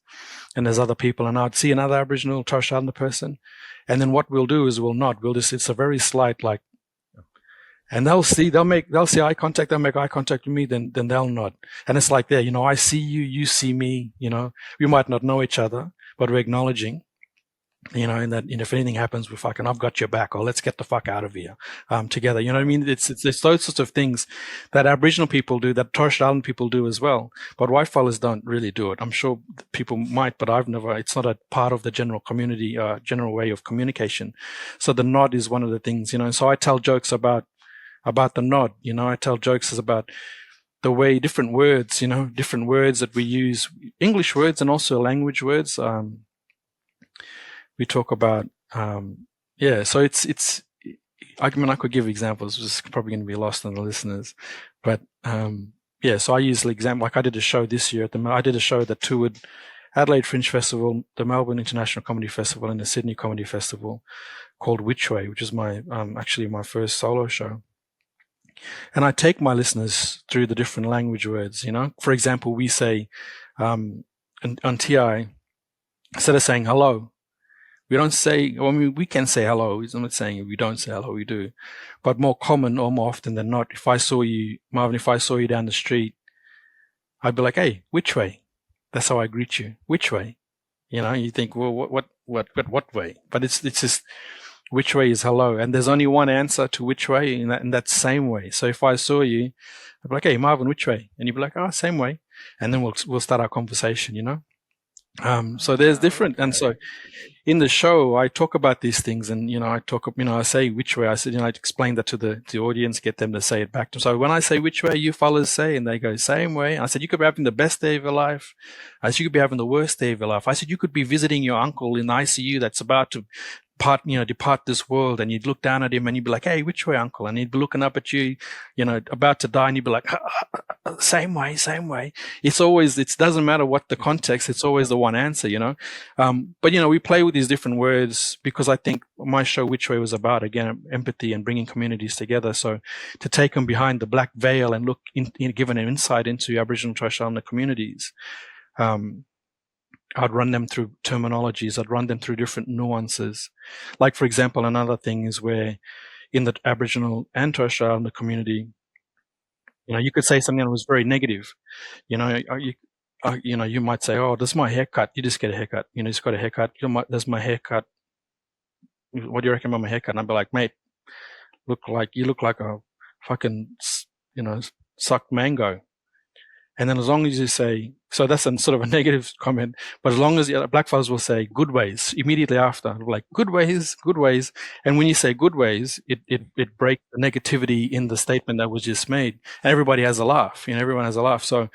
And there's other people. And I'd see another Aboriginal Torres Strait Islander person. And then what we'll do is we'll nod. It's a very slight, like, and they'll see eye contact. They'll make eye contact with me. Then they'll nod. And it's like there, I see you, you see me, we might not know each other, but we're acknowledging, and that, if anything happens, I've got your back, or let's get the fuck out of here, together. You know what I mean? It's those sorts of things that Aboriginal people do, that Torres Strait Islander people do as well. But white fellas don't really do it. I'm sure people might, but it's not a part of the general community, general way of communication. So the nod is one of the things, so I tell jokes about the nod, I tell jokes about the way different words that we use, English words and also language words, we talk about, so it's, I could give examples, which is probably going to be lost on the listeners, but, so I use the example, like I did a show this year I did a show that toured Adelaide Fringe Festival, the Melbourne International Comedy Festival, and the Sydney Comedy Festival, called Which Way, which is actually my first solo show. And I take my listeners through the different language words, For example, we say, on TI, instead of saying hello, we don't say, we can say hello. I'm not saying we don't say hello, we do. But more common or more often than not, if I saw you, Marvin, if I saw you down the street, I'd be like, hey, which way? That's how I greet you. Which way? You think, well, what way? But it's just, which way is hello? And there's only one answer to which way, in that same way. So if I saw you, I'd be like, hey, Marvin, which way? And you'd be like, oh, same way. And then we'll start our conversation, So there's different. And so in the show, I talk about these things, and, I say which way. I said, I explain that to the audience, get them to say it back to me. So when I say which way, you fellas say, and they go, same way. I said, you could be having the best day of your life. I said, you could be having the worst day of your life. I said, you could be visiting your uncle in the ICU that's about to depart this world, and you'd look down at him and you'd be like, hey, which way, uncle? And he'd be looking up at you, about to die, and you'd be like, same way, same way. It doesn't matter what the context, it's always the one answer, But, we play with these different words because I think my show, Which Way, was about, again, empathy and bringing communities together. So to take them behind the black veil and look give an insight into Aboriginal and Torres Strait Islander communities, I'd run them through terminologies. I'd run them through different nuances. Like, for example, another thing is where in the Aboriginal and Torres Strait Islander community, you could say something that was very negative. You might say, oh, this is my haircut. You just get a haircut. Just got a haircut. That's my haircut. What do you reckon about my haircut? And I'd be like, mate, you look like a fucking, sucked mango. And then as long as you say, so that's a sort of a negative comment, but as long as blackfellas will say good ways immediately after, like good ways. And when you say good ways, it breaks the negativity in the statement that was just made. And everybody has a laugh, everyone has a laugh. So,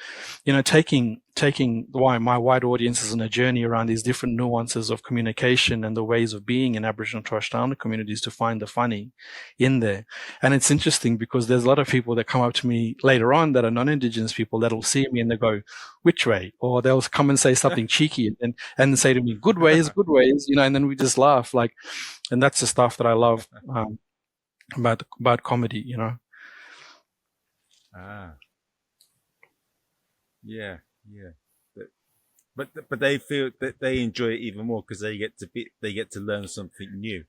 taking my wide audiences on a journey around these different nuances of communication and the ways of being in Aboriginal and Torres Strait Islander communities to find the funny in there. And it's interesting because there's a lot of people that come up to me later on that are non-Indigenous people that'll see me and they go, which way? Or they'll come and say something cheeky and say to me, good ways, and then we just laugh. And that's the stuff that I love about comedy, Yeah. But they feel that they enjoy it even more because they get to learn something new.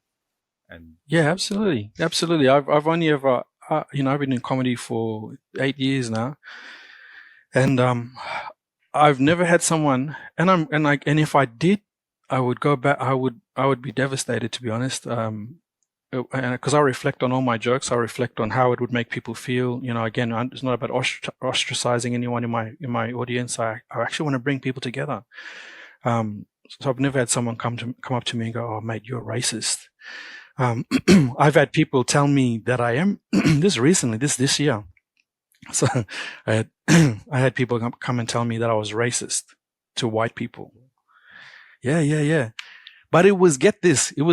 And yeah, absolutely. I've only ever I've been in comedy for 8 years now, and I've never had someone, and if I did, I would go back. I would be devastated, to be honest. Because I reflect on all my jokes, I reflect on how it would make people feel. Again, it's not about ostracizing anyone in my audience. I actually want to bring people together. So I've never had someone come up to me and go, "Oh, mate, you're racist." I've had people tell me that I am. this year. So I had people come and tell me that I was racist to white people. Yeah. But it was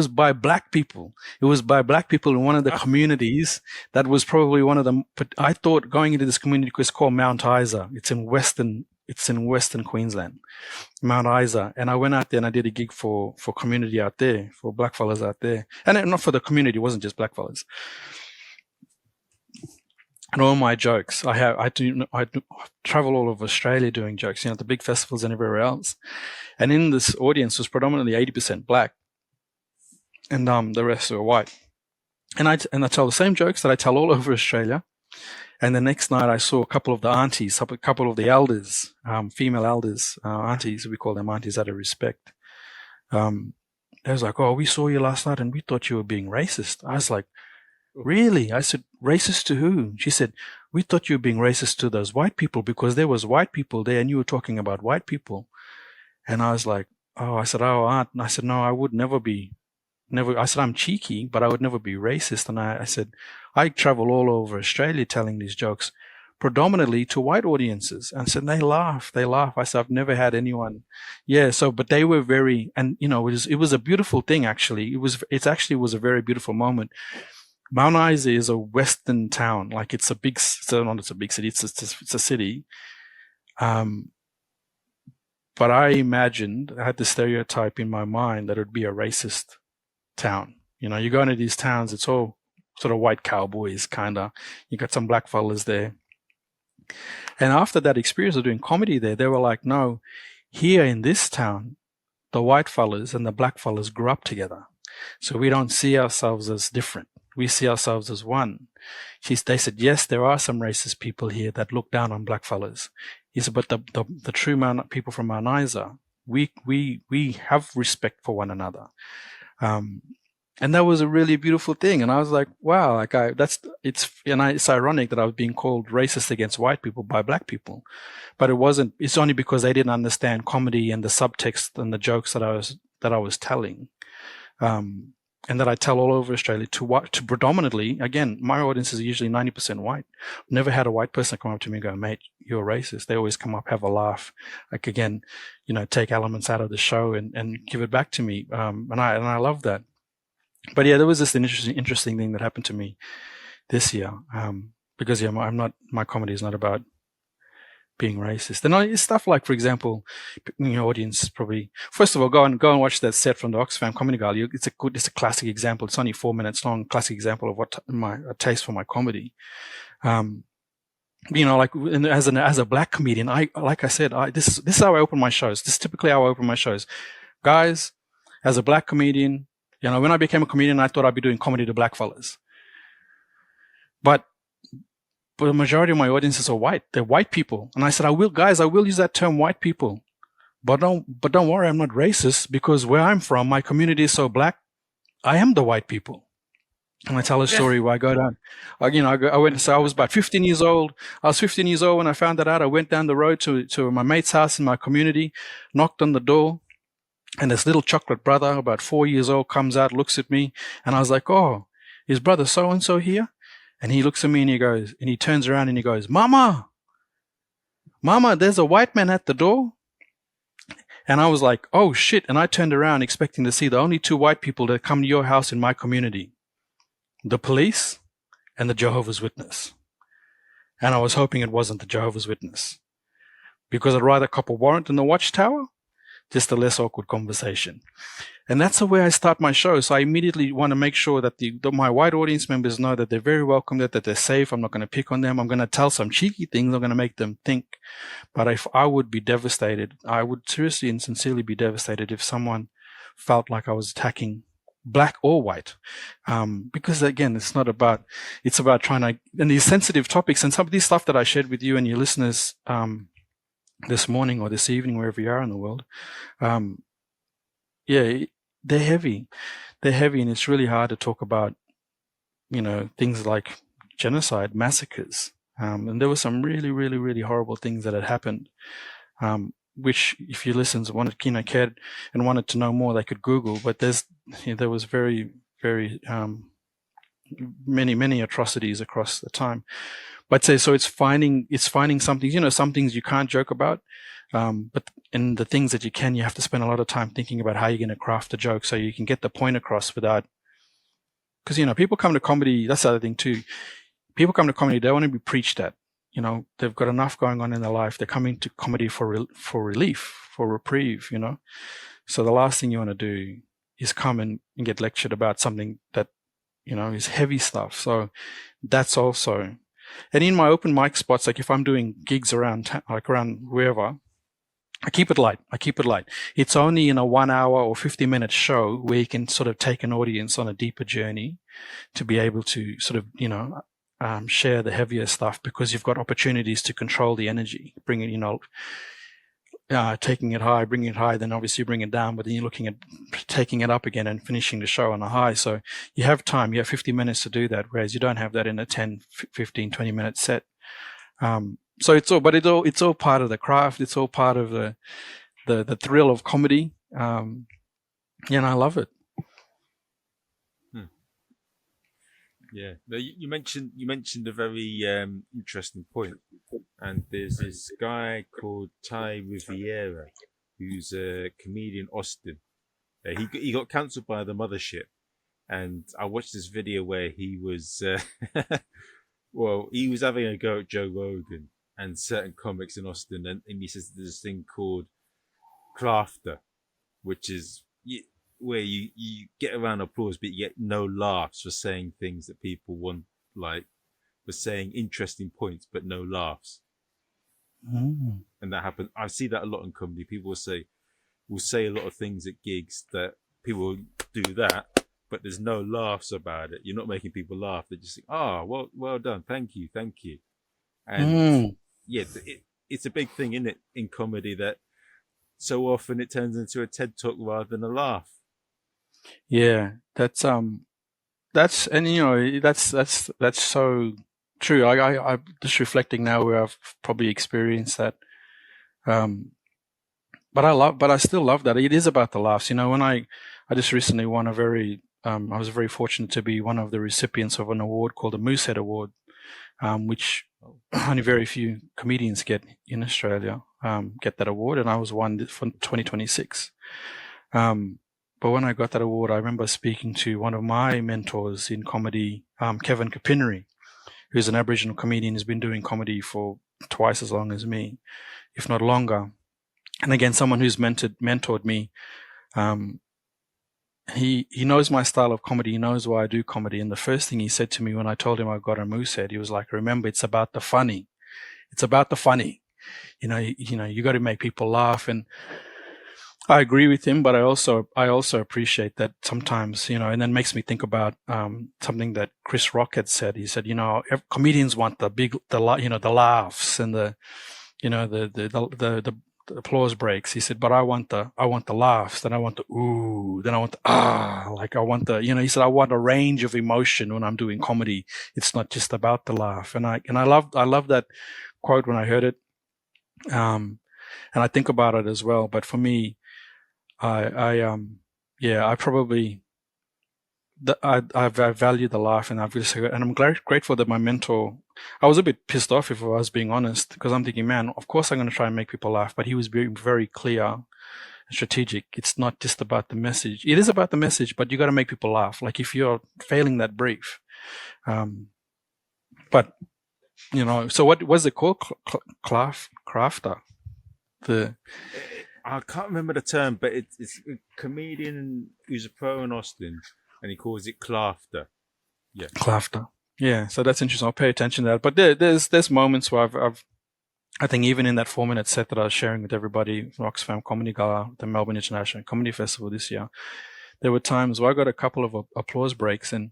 by black people. It was by black people in one of the communities that was probably one of them. But I thought going into this community, it's called Mount Isa. It's in Western Queensland, Mount Isa. And I went out there and I did a gig for community out there, for black fellas out there. And not for the community, it wasn't just black fellas. And all my jokes, I travel all over Australia doing jokes, at the big festivals and everywhere else. And in this audience was predominantly 80% black, and the rest were white. And I tell the same jokes that I tell all over Australia. And the next night I saw a couple of the aunties, a couple of the elders, female elders, aunties, we call them aunties out of respect. They was like, "Oh, we saw you last night and we thought you were being racist." I was like, "Really?" I said, "Racist to who?" She said, "We thought you were being racist to those white people because there was white people there and you were talking about white people." And I was like, "Oh," I said, "Oh, aunt." And I said, "No, I would never be. I said, I'm cheeky, but I would never be racist." And I said, I travel all over Australia telling these jokes predominantly to white audiences. And I said, they laugh. I said, I've never had anyone. Yeah. So, but they were very, and it was a beautiful thing, actually. It actually was a very beautiful moment. Mount Isa is a western town. Like it's a big city. It's a city. But I imagined, I had the stereotype in my mind that it would be a racist town. You go into these towns, it's all sort of white cowboys, kind of. You got some black fellas there. And after that experience of doing comedy there, they were like, no, here in this town, the white fellas and the black fellas grew up together. So we don't see ourselves as different. We see ourselves as one. They said, yes, there are some racist people here that look down on black fellas. He said, but the true people from Mount Isa, we have respect for one another. And that was a really beautiful thing. And I was like, wow, it's ironic that I was being called racist against white people by black people, but it's only because they didn't understand comedy and the subtext and the jokes that I was telling. And that I tell all over Australia to predominantly, again, my audience is usually 90% white. Never had a white person come up to me and go, mate, you're racist. They always come up, have a laugh, like again, take elements out of the show and give it back to me. And I love that. But yeah, there was this interesting thing that happened to me this year. Because yeah, my comedy is not about being racist. And it's stuff like, for example, your audience probably, first of all, go and watch that set from the Oxfam Comedy Gala. It's a classic example. It's only 4 minutes long. Classic example of what my taste for my comedy. Like as a black comedian, this is how I open my shows. This is typically how I open my shows, guys. As a black comedian, when I became a comedian, I thought I'd be doing comedy to black fellas, but the majority of my audiences are white. They're white people. And I said, I will use that term white people. But don't worry, I'm not racist, because where I'm from, my community is so black, I am the white people. And I tell a story where I go down. I was about 15 years old. I was 15 years old when I found that out. I went down the road to my mate's house in my community, knocked on the door, and this little chocolate brother, about 4 years old, comes out, looks at me, and I was like, oh, is brother so-and-so here? And he looks at me and he turns around and he goes, Mama, there's a white man at the door. And I was like, oh shit. And I turned around expecting to see the only two white people that come to your house in my community, the police and the Jehovah's Witness. And I was hoping it wasn't the Jehovah's Witness, because I'd rather cop a warrant in the watchtower, just a less awkward conversation. And that's the way I start my show. So I immediately want to make sure that my white audience members know that they're very welcome, that they're safe. I'm not going to pick on them. I'm going to tell some cheeky things. I'm going to make them think. But if I would be devastated, I would seriously and sincerely be devastated if someone felt like I was attacking black or white. Because again, it's about trying to, and these sensitive topics and some of this stuff that I shared with you and your listeners, this morning or this evening, wherever you are in the world, they're heavy. They're heavy, and it's really hard to talk about, things like genocide, massacres. And there were some really, really, really horrible things that had happened, which if your listeners cared and wanted to know more, they could Google. But there was very, very many atrocities across the time. But so it's finding some things, some things you can't joke about. But in the things that you can, you have to spend a lot of time thinking about how you're going to craft a joke so you can get the point across without, because, people come to comedy. That's the other thing too. People come to comedy, they want to be preached at. They've got enough going on in their life. They're coming to comedy for relief, for reprieve, So the last thing you want to do is come and get lectured about something that, is heavy stuff. So that's also, and in my open mic spots, like if I'm doing gigs around wherever, I keep it light. It's only in a 1 hour or 50-minute show where you can sort of take an audience on a deeper journey to be able to sort of, share the heavier stuff, because you've got opportunities to control the energy, bring it, taking it high, bringing it high, then obviously bring it down, but then you're looking at taking it up again and finishing the show on a high. So you have time, you have 50 minutes to do that, whereas you don't have that in a 10, 15, 20-minute set. So it's all part of the craft. It's all part of the thrill of comedy. And I love it. Yeah. Now, you mentioned a very interesting point, and there's this guy called Ty Riviera, who's a comedian, Austin. He got cancelled by the mothership, and I watched this video where he was he was having a go at Joe Rogan and certain comics in Austin, and he says there's this thing called crafter, which is where you get around applause, but you get no laughs for saying things that people want, like for saying interesting points, but no laughs. And that happens. I see that a lot in comedy. People will say a lot of things at gigs that people do that, but there's no laughs about it. You're not making people laugh. They just think, well done, thank you. And it's a big thing, isn't it, in comedy, that so often it turns into a TED talk rather than a laugh. Yeah, that's so true. I just reflecting now where I've probably experienced that. But I still love that. It is about the laughs. When I just recently won I was very fortunate to be one of the recipients of an award called the Moosehead Award, which only very few comedians get in Australia, get that award. And I was one for 2026. But when I got that award, I remember speaking to one of my mentors in comedy, Kevin Capinnery, who's an Aboriginal comedian. He's been doing comedy for twice as long as me, if not longer. And again, someone who's mentored me. He knows my style of comedy. He knows why I do comedy. And the first thing he said to me when I told him I got a moose head, he was like, "Remember, it's about the funny. It's about the funny. You got to make people laugh." And I agree with him, but I also appreciate that sometimes, and then makes me think about something that Chris Rock had said. He said, comedians want the laughs and the applause breaks. He said, but I want the laughs, then I want the ooh, then I want the like I want the, he said, I want a range of emotion when I'm doing comedy. It's not just about the laugh. And I love that quote when I heard it. And I think about it as well. But for me, I value the laugh, and I'm grateful that my mentor. I was a bit pissed off, if I was being honest, because I'm thinking, man, of course I'm going to try and make people laugh, but he was being very clear and strategic. It's not just about the message. It is about the message, but you got to make people laugh. Like if you're failing that brief, but so what was it called? Crafter. I can't remember the term, but it's a comedian who's a pro in Austin, and he calls it clafter. Yeah, clafter. Yeah, so that's interesting. I'll pay attention to that. But there's moments where I think even in that 4-minute set that I was sharing with everybody from Oxfam Comedy Gala, the Melbourne International Comedy Festival this year, there were times where I got a couple of applause breaks, and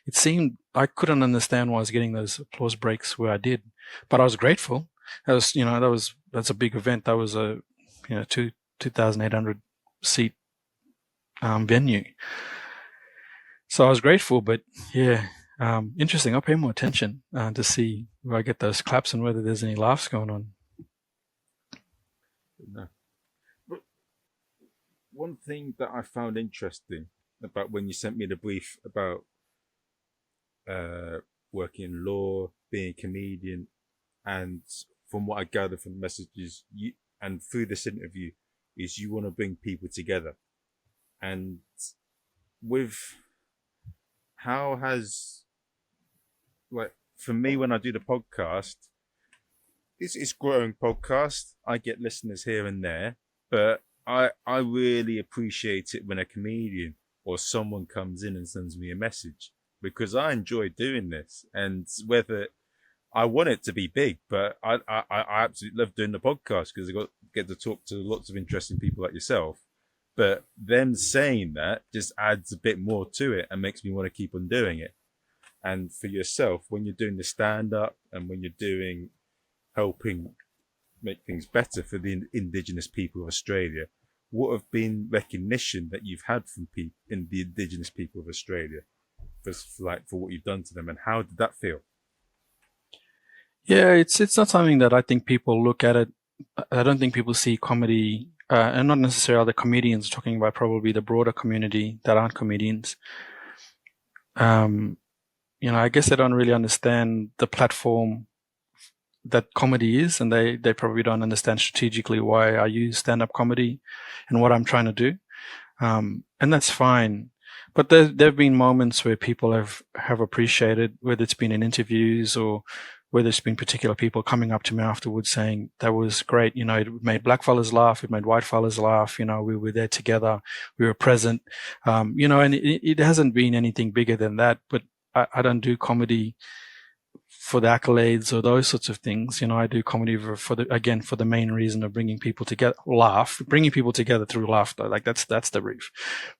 it seemed I couldn't understand why I was getting those applause breaks where I did, but I was grateful. That's a big event. That was a 2,800 seat venue. So I was grateful, but yeah, interesting. I'll pay more attention to see where I get those claps and whether there's any laughs going on. No. But one thing that I found interesting about when you sent me the brief about working in law, being a comedian, and from what I gathered from the messages and through this interview, is you want to bring people together. And with how has, like, for me, when I do the podcast, it's growing podcast. I get listeners here and there, but I really appreciate it when a comedian or someone comes in and sends me a message, because I enjoy doing this. And whether I want it to be big, but I absolutely love doing the podcast because I get to talk to lots of interesting people like yourself. But them saying that just adds a bit more to it and makes me want to keep on doing it. And for yourself, when you're doing the stand-up and when you're helping make things better for the Indigenous people of Australia, what have been recognition that you've had from the Indigenous people of Australia for what you've done to them, and how did that feel? Yeah, it's not something that I think people look at it. I don't think people see comedy, and not necessarily the comedians, talking about probably the broader community that aren't comedians. I guess they don't really understand the platform that comedy is, and they probably don't understand strategically why I use stand-up comedy and what I'm trying to do. And that's fine. But there have been moments where people have appreciated, whether it's been in interviews or whether it's been particular people coming up to me afterwards saying that was great. It made black fellas laugh. It made white fellas laugh. We were there together. We were present. And it hasn't been anything bigger than that. But I don't do comedy for the accolades or those sorts of things. I do comedy for the main reason of bringing people together, bringing people together through laughter. Like that's the brief.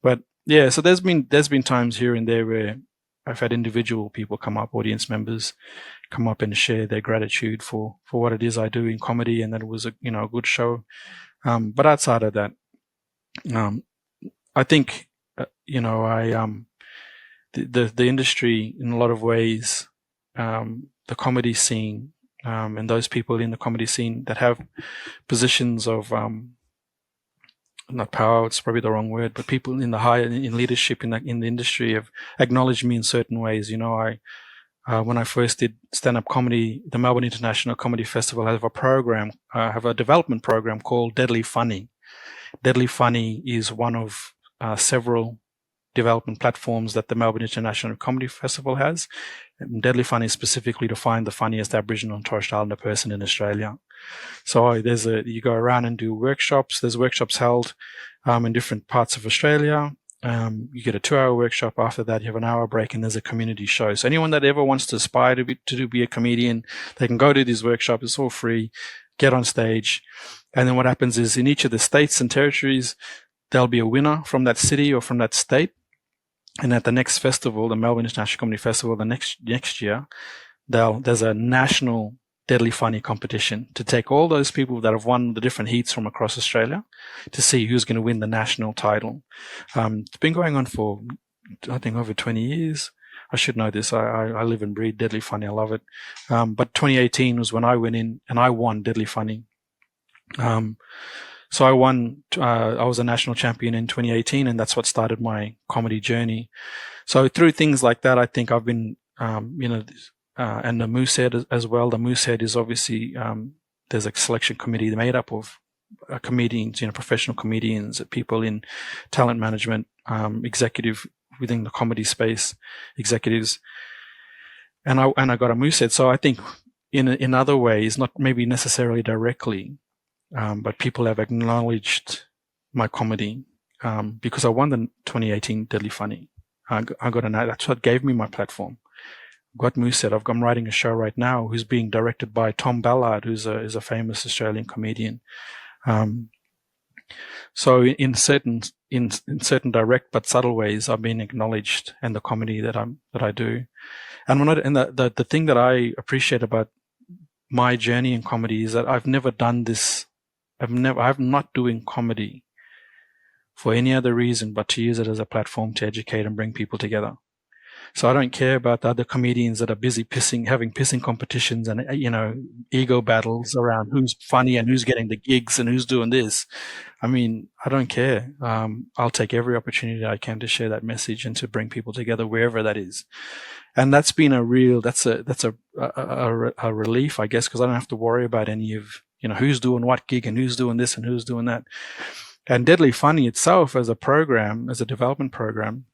But yeah, so there's been times here and there where I've had individual people come up, audience members come up and share their gratitude for what it is I do in comedy, and that it was a good show. But outside of that, I think the industry in a lot of ways, the comedy scene, and those people in the comedy scene that have positions of not power, it's probably the wrong word, but people in leadership in the industry have acknowledged me in certain ways. When I first did stand-up comedy, the Melbourne International Comedy Festival have a development program called Deadly Funny. Deadly Funny is one of several development platforms that the Melbourne International Comedy Festival has. Deadly Funny specifically to find the funniest Aboriginal and Torres Strait Islander person in Australia. So you go around and do workshops. There's workshops held in different parts of Australia. You get a 2-hour workshop. After that, you have an hour break, and there's a community show. So anyone that ever wants to aspire to be a comedian, they can go to these workshops. It's all free. Get on stage. And then what happens is in each of the states and territories, there'll be a winner from that city or from that state. And at the next festival, the Melbourne International Comedy Festival, the next year, there's a national Deadly Funny competition to take all those people that have won the different heats from across Australia to see who's going to win the national title. It's been going on for, I think, over 20 years. I should know this. I live and breathe Deadly Funny. I love it. But 2018 was when I went in and I won Deadly Funny. So I won, I was a national champion in 2018, and that's what started my comedy journey. So through things like that, I think I've been, and the Moosehead as well. The Moosehead is obviously, there's a selection committee made up of comedians, professional comedians, people in talent management, executive within the comedy space, executives. And I got a Moosehead. So I think in other ways, not maybe necessarily directly, but people have acknowledged my comedy because I won the 2018 Deadly Funny. That's what gave me my platform. Got Moosehead. I'm writing a show right now who's being directed by Tom Ballard, who's a famous Australian comedian. So in certain direct but subtle ways, I've been acknowledged, and the comedy that I do. And the thing that I appreciate about my journey in comedy is that I've never done this. I'm not doing comedy for any other reason but to use it as a platform to educate and bring people together. So I don't care about the other comedians that are busy having pissing competitions and, ego battles around who's funny and who's getting the gigs and who's doing this. I mean, I don't care. I'll take every opportunity I can to share that message and to bring people together wherever that is. And that's been a relief, I guess, because I don't have to worry about any of, who's doing what gig and who's doing this and who's doing that. And Deadly Funny itself as a program, as a development program,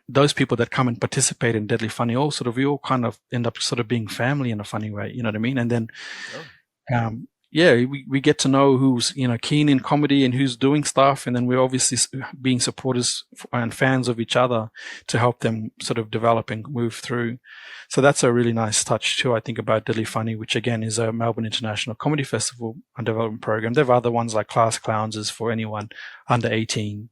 those people that come and participate in Deadly Funny we all kind of end up sort of being family in a funny way, you know what I mean? And then, we get to know who's, keen in comedy and who's doing stuff. And then we're obviously being supporters and fans of each other to help them sort of develop and move through. So that's a really nice touch too, I think, about Deadly Funny, which again is a Melbourne International Comedy Festival and development program. There are other ones like Class Clowns is for anyone under 18.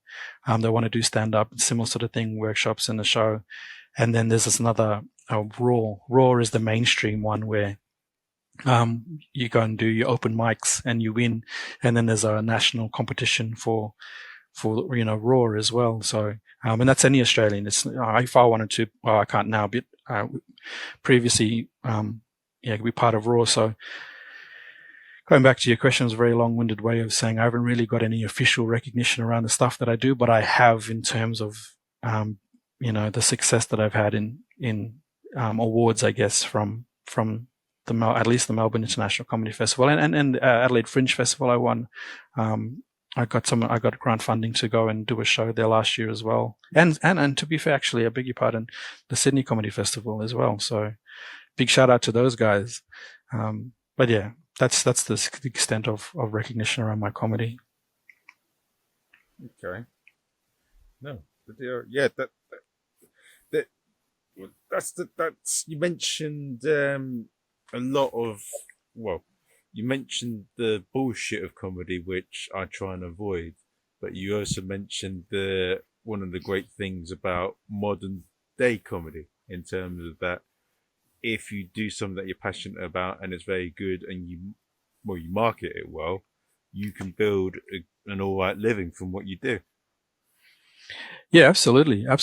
They want to do stand-up, similar sort of thing, workshops in the show. And then there's this another, Raw. Raw is the mainstream one where you go and do your open mics and you win. And then there's a national competition for Raw as well. So, and that's any Australian. It's, if I wanted to, well, I can't now, but previously, could be part of Raw. So going back to your question, it was a very long-winded way of saying I haven't really got any official recognition around the stuff that I do, but I have in terms of, the success that I've had in awards, I guess, from at least the Melbourne International Comedy Festival and Adelaide Fringe Festival. I won. I got grant funding to go and do a show there last year as well. And to be fair, actually, I beg your pardon, the Sydney Comedy Festival as well. So big shout out to those guys. But yeah, that's the extent of recognition around my comedy. Okay. No, but that's you mentioned a lot of, you mentioned the bullshit of comedy, which I try and avoid, but you also mentioned one of the great things about modern day comedy in terms of that if you do something that you're passionate about and it's very good and you market it well, you can build an all right living from what you do. Yeah, absolutely. I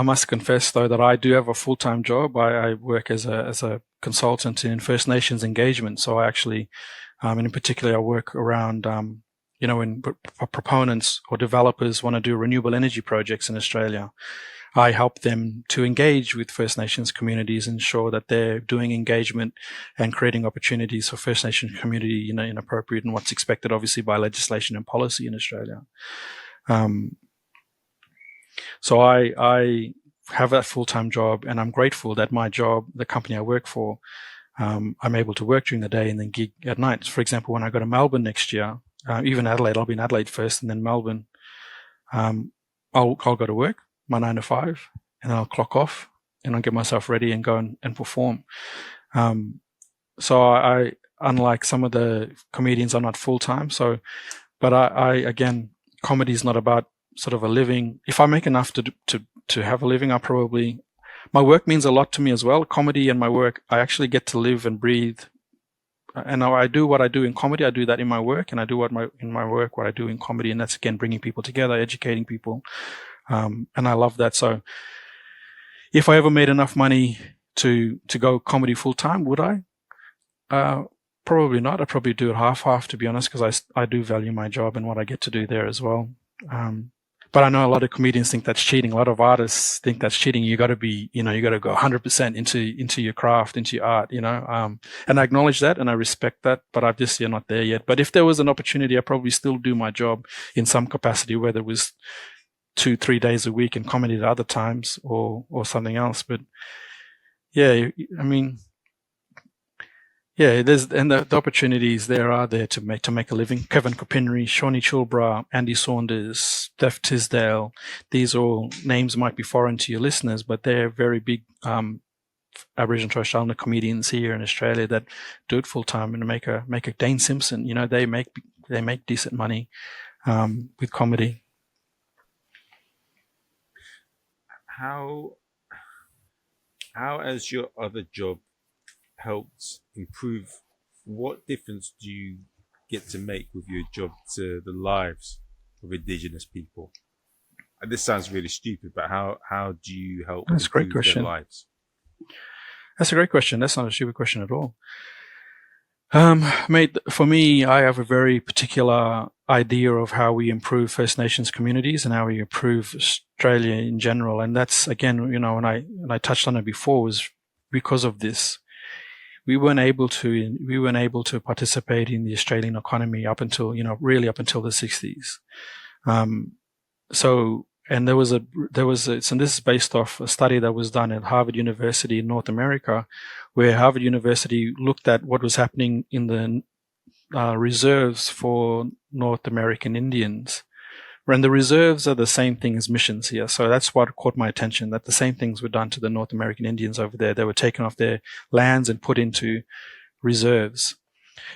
must confess though that I do have a full-time job. I work as a consultant in First Nations engagement. So I actually, and in particular, I work around, when proponents or developers want to do renewable energy projects in Australia. I help them to engage with First Nations communities, ensure that they're doing engagement and creating opportunities for First Nation community, in appropriate and what's expected, obviously, by legislation and policy in Australia. So I have that full-time job, and I'm grateful that my job, the company I work for, I'm able to work during the day and then gig at night. For example, when I go to Melbourne next year, even Adelaide, I'll be in Adelaide first and then Melbourne. I'll go to work, my 9 to 5, and then I'll clock off and I'll get myself ready and go and perform. So I, unlike some of the comedians, I'm not full-time. But I again, comedy is not about sort of a living. If I make enough to have a living, my work means a lot to me as well. Comedy and my work, I actually get to live and breathe. And I do what I do in comedy, I do that in my work, and I do what I do in comedy, and that's again bringing people together, educating people, and I love that. So, if I ever made enough money to go comedy full time, would I? Probably not. I'd probably do it half, to be honest, because I do value my job and what I get to do there as well. But I know a lot of comedians think that's cheating. A lot of artists think that's cheating. You got to go 100% into your craft, into your art, and I acknowledge that and I respect that, but I'm just not there yet. But if there was an opportunity, I'd probably still do my job in some capacity, whether it was 2-3 days a week in comedy at other times or something else. But yeah, I mean, yeah, the opportunities there are there to make a living. Kevin Kopinri, Shawnee Chilbra, Andy Saunders, Steph Tisdale. These all names might be foreign to your listeners, but they're very big Aboriginal and Torres Strait Islander comedians here in Australia that do it full time and make a Dane Simpson. They make decent money with comedy. How has your other job helped improve? What difference do you get to make with your job to the lives of Indigenous people? And this sounds really stupid, but how do you help That's a great improve question. their lives? That's a great question. That's not a stupid question at all. Mate, for me, I have a very particular idea of how we improve First Nations communities and how we improve Australia in general. And that's, again, when I touched on it before, was because of this. We weren't able to participate in the Australian economy up until the 60s. And this is based off a study that was done at Harvard University in North America, where Harvard University looked at what was happening in the reserves for North American Indians. And the reserves are the same thing as missions here. So that's what caught my attention, that the same things were done to the North American Indians over there. They were taken off their lands and put into reserves.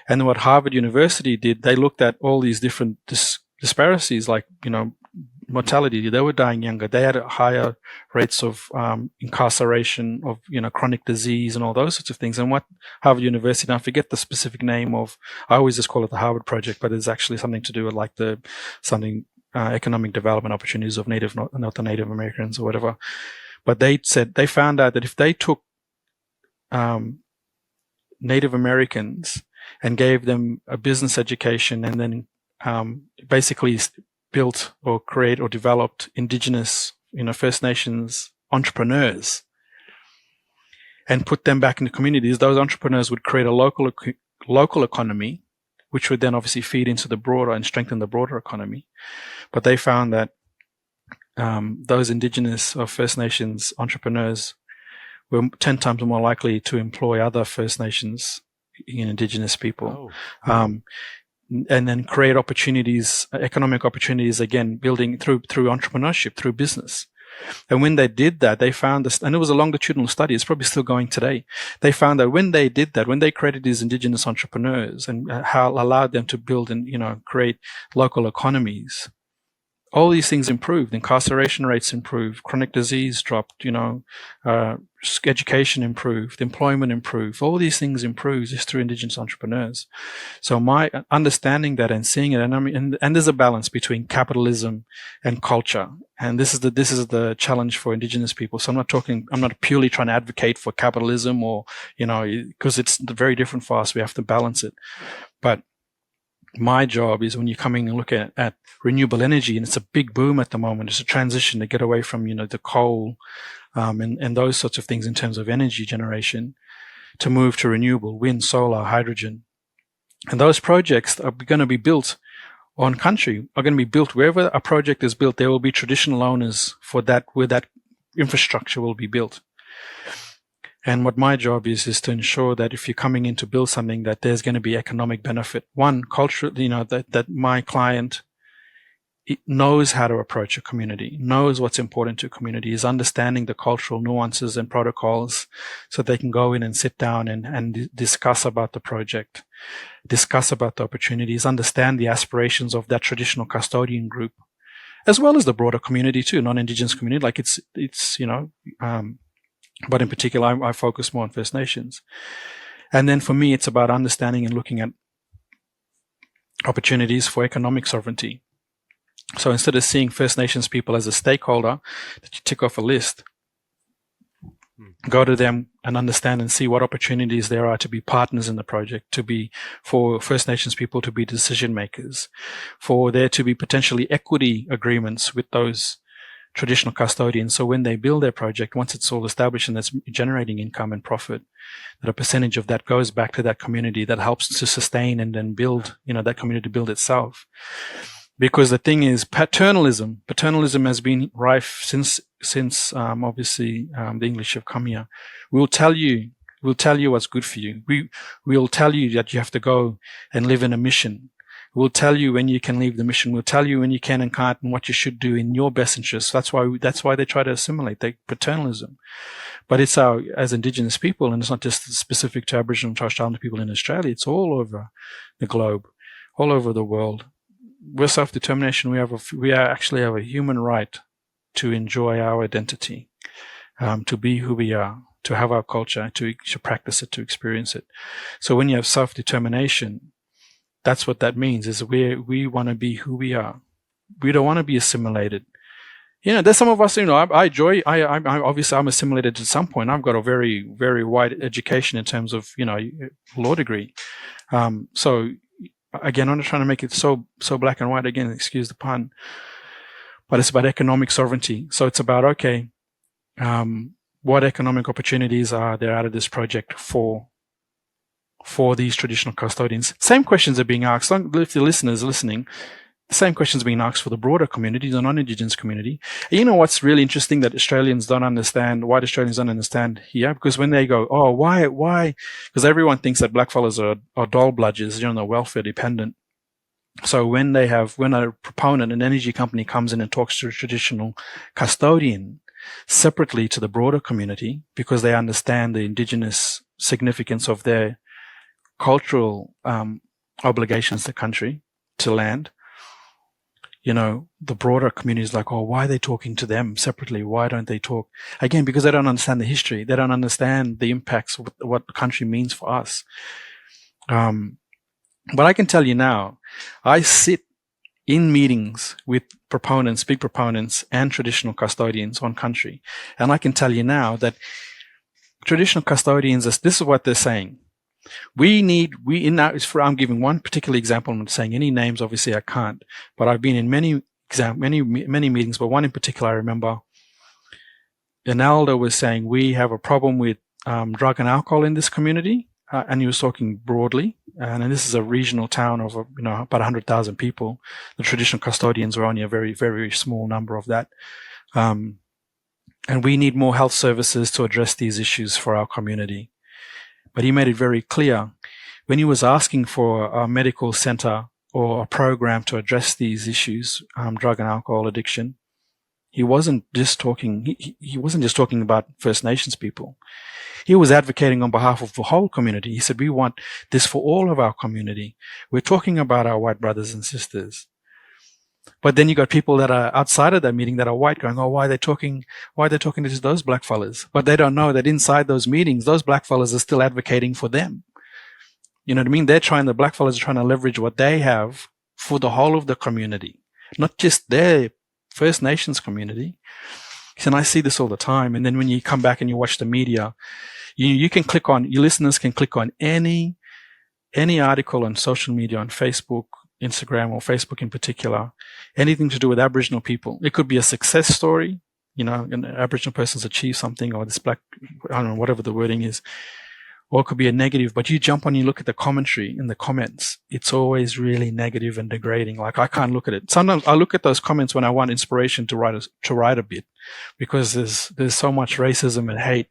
And what Harvard University did, they looked at all these different disparities, like, mortality. They were dying younger. They had higher rates of incarceration, of chronic disease, and all those sorts of things. And what Harvard University, and I forget the specific name of, I always just call it the Harvard Project, but it's actually something to do with like economic development opportunities of Native Americans or whatever. But they found out that if they took Native Americans and gave them a business education and then basically built or create or developed Indigenous, First Nations entrepreneurs and put them back in the communities, those entrepreneurs would create a local economy, which would then obviously feed into the broader and strengthen the broader economy. But they found that those Indigenous or First Nations entrepreneurs were 10 times more likely to employ other First Nations Indigenous people. And then create opportunities, economic opportunities, again, building through entrepreneurship, through business. And when they did that, they found this, and it was a longitudinal study, it's probably still going today. They found that when they did that, when they created these Indigenous entrepreneurs and how allowed them to build and, create local economies, all these things improved. Incarceration rates improved, chronic disease dropped, education improved, employment improved. All these things improved just through Indigenous entrepreneurs. So my understanding that and seeing it, and there's a balance between capitalism and culture. And this is the challenge for Indigenous people. So I'm not purely trying to advocate for capitalism or, because it's very different for us. We have to balance it. But my job is when you're coming and look at renewable energy, and it's a big boom at the moment. It's a transition to get away from, the coal, and those sorts of things in terms of energy generation, to move to renewable, wind, solar, hydrogen. And those projects are going to be built on country, are going to be built wherever a project is built. There will be traditional owners for that, where that infrastructure will be built. And what my job is to ensure that if you're coming in to build something, that there's going to be economic benefit. One, culturally, that my client knows how to approach a community, knows what's important to a community, is understanding the cultural nuances and protocols, so they can go in and sit down and discuss about the project, discuss about the opportunities, understand the aspirations of that traditional custodian group, as well as the broader community too, non-Indigenous community. Like but in particular, I focus more on First Nations. And then for me, it's about understanding and looking at opportunities for economic sovereignty. So instead of seeing First Nations people as a stakeholder that you tick off a list, go to them and understand and see what opportunities there are to be partners in the project, for First Nations people to be decision makers, for there to be potentially equity agreements with those traditional custodians. So when they build their project, once it's all established and that's generating income and profit, that a percentage of that goes back to that community, that helps to sustain and then build, that community build itself. Because the thing is, paternalism has been rife since obviously the English have come here. We'll tell you what's good for you. We'll tell you that you have to go and live in a mission. We'll tell you when you can leave the mission. We'll tell you when you can and can't, and what you should do in your best interest. That's why they try to assimilate paternalism. But it's as Indigenous people, and it's not just specific to Aboriginal and Torres Strait Islander people in Australia. It's all over the globe, all over the world. We're self-determination. We actually have a human right to enjoy our identity, to be who we are, to have our culture, to practice it, to experience it. So when you have self-determination, that's what that means, is we want to be who we are. We don't want to be assimilated. There's some of us, I'm obviously I'm assimilated at some point. I've got a very, very wide education in terms of, law degree. So again, I'm not trying to make it so black and white. Again, excuse the pun, but it's about economic sovereignty. So it's about, okay, what economic opportunities are there out of this project for these traditional custodians? Same questions are being asked. If the listeners are listening, the same questions are being asked for the broader community, the non-Indigenous community. And what's really interesting that Australians don't understand, white Australians don't understand here, because when they go, oh, why? Because everyone thinks that blackfellas are dole bludgers, they're welfare dependent. So when a proponent, an energy company comes in and talks to a traditional custodian separately to the broader community, because they understand the Indigenous significance of their cultural obligations to country, to land, the broader community is like, oh, why are they talking to them separately? Why don't they talk? Again, because they don't understand the history. They don't understand the impacts of what the country means for us. But I can tell you now, I sit in meetings with big proponents and traditional custodians on country. And I can tell you now that traditional custodians, this is what they're saying. I'm giving one particular example. I'm not saying any names, obviously I can't, but I've been in many meetings, but one in particular I remember. An elder was saying, we have a problem with drug and alcohol in this community, and he was talking broadly, and this is a regional town of about 100,000 people. The traditional custodians are only a very, very small number of that, and we need more health services to address these issues for our community. But he made it very clear when he was asking for a medical center or a program to address these issues, drug and alcohol addiction, he wasn't just talking about First Nations people. He was advocating on behalf of the whole community. He said, we want this for all of our community. We're talking about our white brothers and sisters. But then you got people that are outside of that meeting that are white going, oh, why are they talking to those black fellas? But they don't know that inside those meetings, those black fellas are still advocating for them. You know what I mean? The black fellas are trying to leverage what they have for the whole of the community, not just their First Nations community. And I see this all the time. And then when you come back and you watch the media, your listeners can click on any article on social media, on Facebook, Instagram or Facebook in particular, anything to do with Aboriginal people. It could be a success story, an Aboriginal person's achieved something, or this black, I don't know, whatever the wording is, or it could be a negative, but you jump on, you look at the commentary in the comments, it's always really negative and degrading. Like, I can't look at it. Sometimes I look at those comments when I want inspiration to write a bit, because there's so much racism and hate.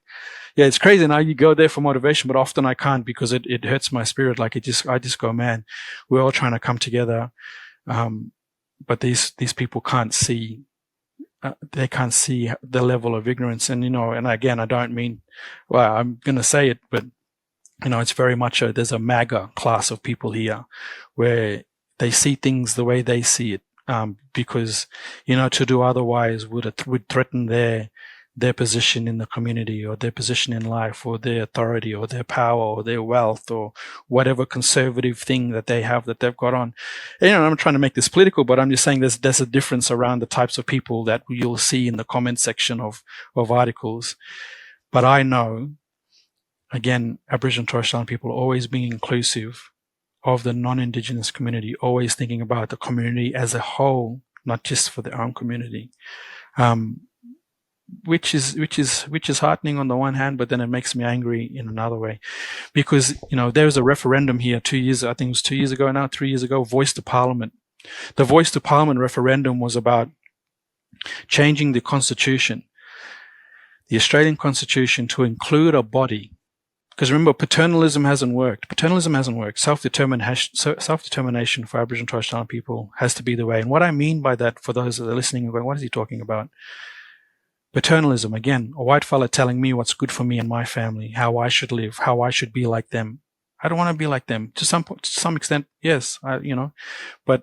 Yeah, it's crazy. Now you go there for motivation, but often I can't, because it hurts my spirit. Like, I just go, man, we're all trying to come together. But these people can't see, they can't see the level of ignorance. And, and again, I don't mean, well, I'm going to say it, but, it's very much there's a MAGA class of people here where they see things the way they see it, because, to do otherwise would threaten their position in the community, or their position in life, or their authority, or their power, or their wealth, or whatever conservative thing that they have that they've got on. And, I'm not trying to make this political, but I'm just saying there's a difference around the types of people that you'll see in the comment section of articles. But I know, again, Aboriginal and Torres Strait people always being inclusive of the non-Indigenous community, always thinking about the community as a whole, not just for their own community. Which is heartening on the one hand, but then it makes me angry in another way, because there was a referendum here 2 years, I think it was 2 years ago now, 3 years ago, Voice to Parliament. The Voice to Parliament referendum was about changing the Constitution, the Australian Constitution, to include a body. Because remember, paternalism hasn't worked. Self-determination for Aboriginal and Torres Strait people has to be the way. And what I mean by that, for those that are listening and going, what is he talking about? Paternalism, again, a white fella telling me what's good for me and my family, how I should live, how I should be like them. I don't want to be like them. To some extent, yes, but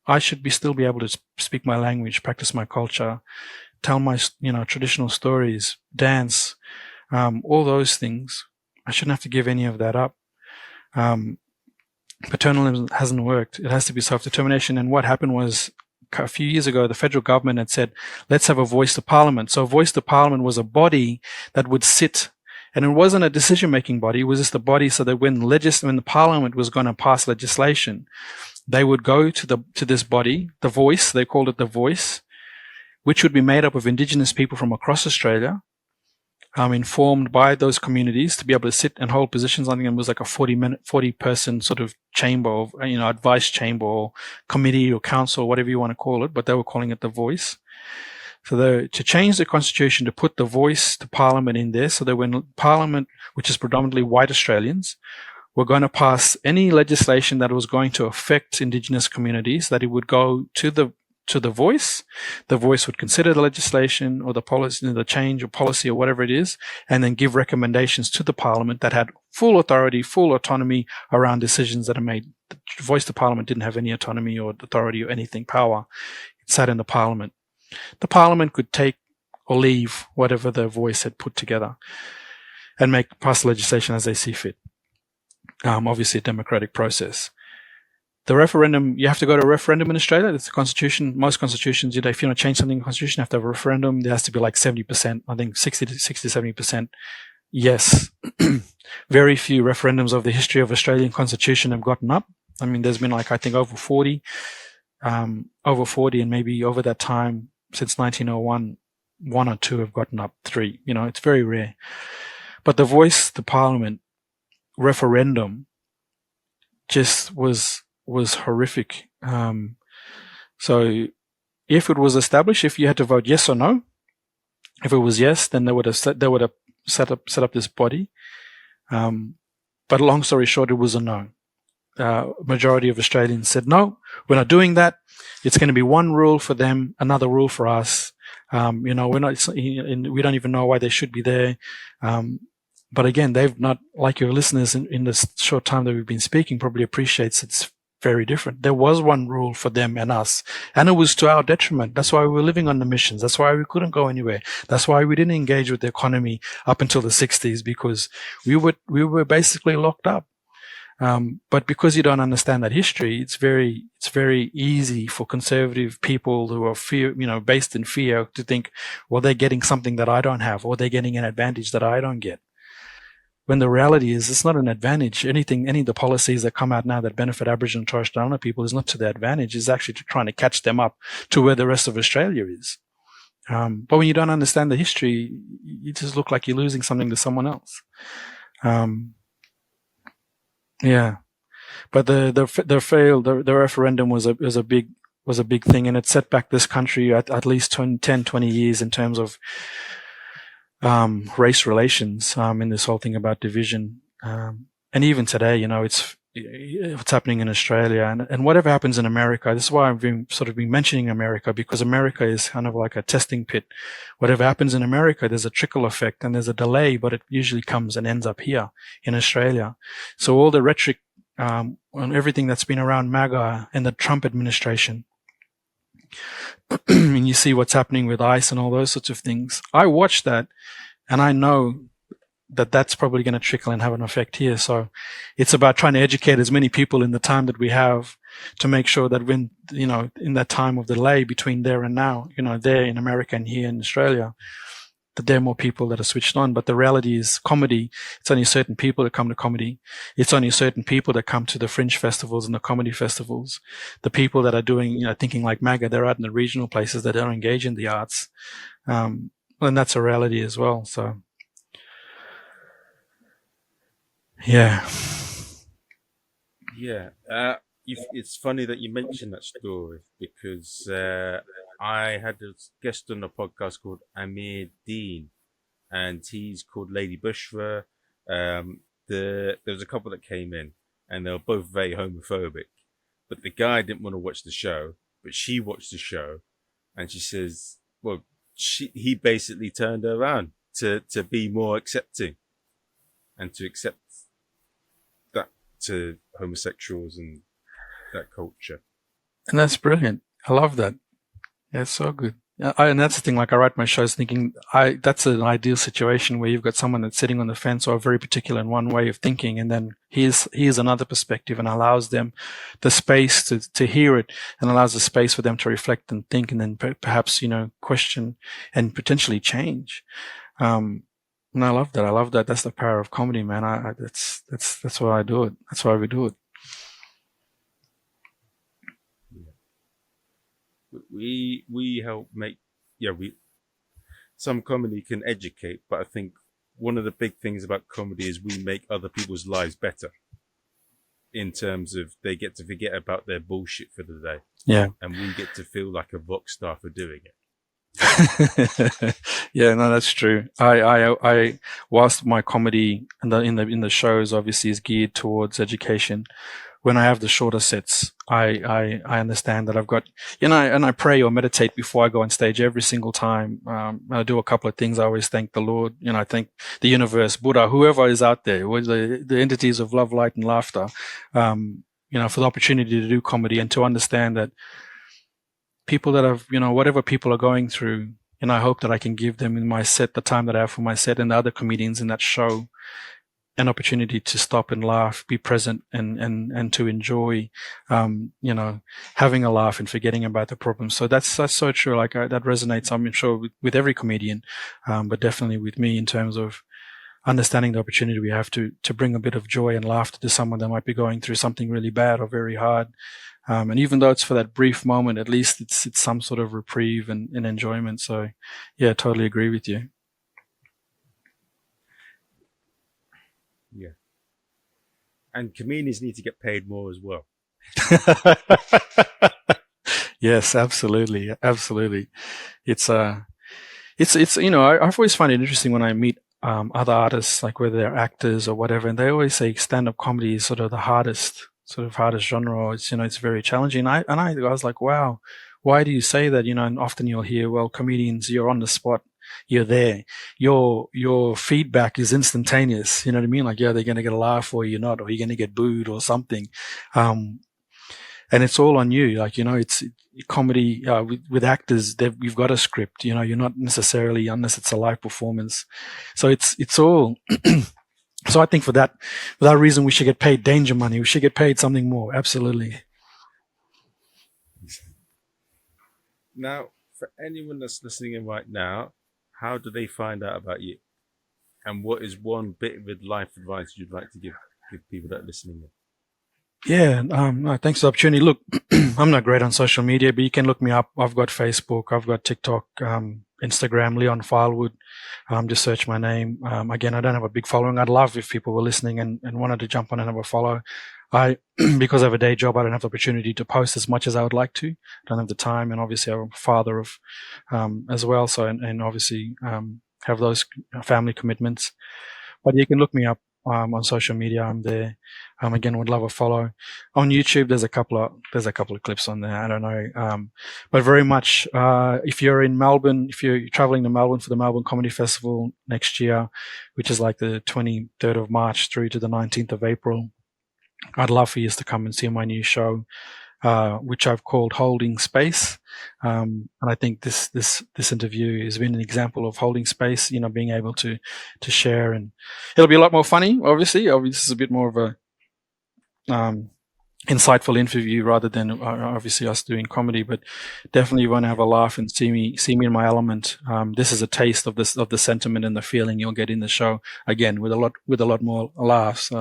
I should still be able to speak my language, practice my culture, tell my, traditional stories, dance, all those things. I shouldn't have to give any of that up. Paternalism hasn't worked. It has to be self-determination. And what happened was, a few years ago, the federal government had said, let's have a Voice to Parliament. So a Voice to Parliament was a body that would sit, and it wasn't a decision-making body. It was just a body so that when the Parliament was going to pass legislation, they would go to this body, the Voice, they called it the Voice, which would be made up of Indigenous people from across Australia, informed by those communities, to be able to sit and hold positions. I think it was like a 40-person sort of chamber of, advice chamber or committee or council, whatever you want to call it, but they were calling it the Voice. So to change the Constitution, to put the Voice to Parliament in there, so that when Parliament, which is predominantly white Australians, were going to pass any legislation that was going to affect Indigenous communities, that it would go to the Voice. The Voice would consider the legislation or the policy, the change or policy or whatever it is, and then give recommendations to the Parliament that had full authority, full autonomy around decisions that are made. The Voice to Parliament didn't have any autonomy or authority or anything, power. It sat in the Parliament. The Parliament could take or leave whatever the Voice had put together and pass legislation as they see fit. Obviously a democratic process. The referendum, you have to go to a referendum in Australia. It's the Constitution. Most constitutions, if you want to change something in the Constitution, you have to have a referendum. There has to be like 70%, I think 60 to 70%. Yes. Very few referendums of the history of Australian Constitution have gotten up. I mean, there's been I think over 40, and maybe over that time, since 1901, one or two have gotten up, 3. It's very rare. But the Voice to Parliament referendum just was horrific. So if it was established, if you had to vote yes or no, if it was yes, then they would have set up this body. But long story short, it was a no. Majority of Australians said no, we're not doing that. It's going to be one rule for them, another rule for us. We're not, we don't even know why they should be there. But again, they've not, like your listeners in this short time that we've been speaking, probably appreciates it's very different. There was one rule for them and us, and it was to our detriment. That's why we were living on the missions. That's why we couldn't go anywhere. That's why we didn't engage with the economy up until the 60s, because we were basically locked up. But because you don't understand that history, it's very easy for conservative people who are based in fear to think, well, they're getting something that I don't have, or they're getting an advantage that I don't get. when the reality is it's not an advantage. Any of the policies that come out now that benefit Aboriginal and Torres Strait Islander people is not to their advantage. It's actually trying to catch them up to where the rest of Australia is. But when you don't understand the history, you just look like you're losing something to someone else. Yeah. But the referendum was a big thing, and it set back this country at least 10, 20 years in terms of race relations, in this whole thing about division. And even today, you know, it's what's happening in Australia and whatever happens in America. This is why I've been mentioning America, because America is kind of like a testing pit. Whatever happens in America, there's a trickle effect and there's a delay, but it usually comes and ends up here in Australia. So all the rhetoric, on everything that's been around MAGA and the Trump administration, and you see what's happening with ICE and all those sorts of things. I watch that and I know that that's probably going to trickle and have an effect here. So it's about trying to educate as many people in the time that we have to make sure that when, you know, in that time of delay between there and now, you know, there in America and here in Australia, that there are more people that are switched on. But the reality is comedy, it's only certain people that come to comedy. It's only certain people that come to the fringe festivals and the comedy festivals. The people that are doing, you know, thinking like MAGA, they're out in the regional places that don't engage in the arts. And that's a reality as well. So, yeah. Yeah. It's funny that you mentioned that story because I had a guest on the podcast called Amir Dean, and he's called Lady Bushra. There was a couple that came in, and they were both very homophobic. But the guy didn't want to watch the show, but she watched the show, and she says, "Well, he basically turned her around to be more accepting, and to accept that to homosexuals and that culture." And that's brilliant. I love that. Yeah, it's so good. And that's the thing, like I write my shows thinking that's an ideal situation where you've got someone that's sitting on the fence or very particular in one way of thinking, and then here's another perspective, and allows them the space to hear it, and allows the space for them to reflect and think, and then perhaps, you know, question and potentially change. And I love that. I love that. That's the power of comedy, man. That's why I do it. That's why we do it. We help make, some comedy can educate, but I think one of the big things about comedy is we make other people's lives better in terms of they get to forget about their bullshit for the day. Yeah. And we get to feel like a rock star for doing it. Yeah, no, that's true. I whilst my comedy in the shows obviously is geared towards education, when I have the shorter sets, I understand that I've got, you know, and I pray or meditate before I go on stage every single time. I do a couple of things. I always thank the Lord, you know, I thank the universe, Buddha, whoever is out there, with the entities of love, light, and laughter, you know, for the opportunity to do comedy and to understand that people that have, you know, whatever people are going through, and I hope that I can give them in my set, the time that I have for my set, and the other comedians in that show, an opportunity to stop and laugh, be present, and to enjoy, you know, having a laugh and forgetting about the problems. So that's so true. Like that resonates, I'm sure, with every comedian, but definitely with me in terms of understanding the opportunity we have to bring a bit of joy and laughter to someone that might be going through something really bad or very hard. And even though it's for that brief moment, at least it's some sort of reprieve and enjoyment. So yeah, totally agree with you. Yeah. And comedians need to get paid more as well. Yes, absolutely. Absolutely. It's you know, I've always found it interesting when I meet other artists, like whether they're actors or whatever, and they always say stand-up comedy is sort of the hardest genre. It's, you know, it's very challenging. I was like, wow, why do you say that? You know, and often you'll hear, well, comedians, you're on the spot, you're there, your feedback is instantaneous. You know what I mean? Like, yeah, they're going to get a laugh or you're not, or you're going to get booed or something. And it's all on you. Like, you know, it's comedy, with actors, you've got a script, you know, you're not necessarily, unless it's a live performance. So it's all, so I think for that reason, we should get paid danger money. We should get paid something more. Absolutely. Now, for anyone that's listening in right now, how do they find out about you? And what is one bit of life advice you'd like to give people that are listening? Yeah, no, thanks for the opportunity. Look, I'm not great on social media, but you can look me up. I've got Facebook, I've got TikTok, Instagram, Leon Filewood. Just search my name. Again, I don't have a big following. I'd love if people were listening and wanted to jump on and have a follow. Because I have a day job, I don't have the opportunity to post as much as I would like to. I don't have the time, and obviously I'm a father of, as well. So, and obviously, have those family commitments. But you can look me up on social media. I'm there. Again, would love a follow. On YouTube, there's a couple of clips on there. I don't know, but very much. If you're in Melbourne, if you're traveling to Melbourne for the Melbourne Comedy Festival next year, which is like the 23rd of March through to the 19th of April, I'd love for you to come and see my new show, which I've called Holding Space. And I think this interview has been an example of holding space, being able to share, and it'll be a lot more funny, obviously. This is a bit more of a, insightful interview rather than obviously us doing comedy, but definitely you want to have a laugh and see me in my element. This is a taste of the sentiment and the feeling you'll get in the show, again with a lot more laughs.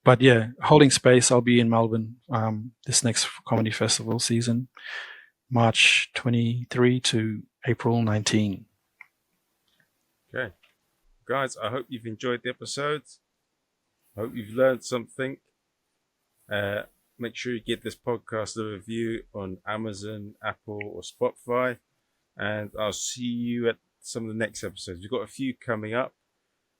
But yeah, Holding Space. I'll be in Melbourne this next comedy festival season, March 23 to April 19. Okay, guys, I hope you've enjoyed the episode. I hope you've learned something. Make sure you give this podcast a review on Amazon, Apple, or Spotify. And I'll see you at some of the next episodes. We've got a few coming up.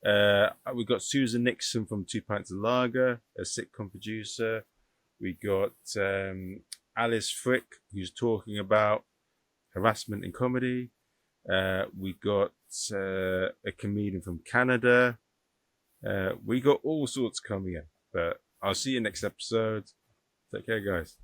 We've got Susan Nixon from 2 Pints of Lager, a sitcom producer. We got Alice Frick, who's talking about harassment in comedy. We got a comedian from Canada. We got all sorts coming up. But I'll see you next episode. Take care, guys.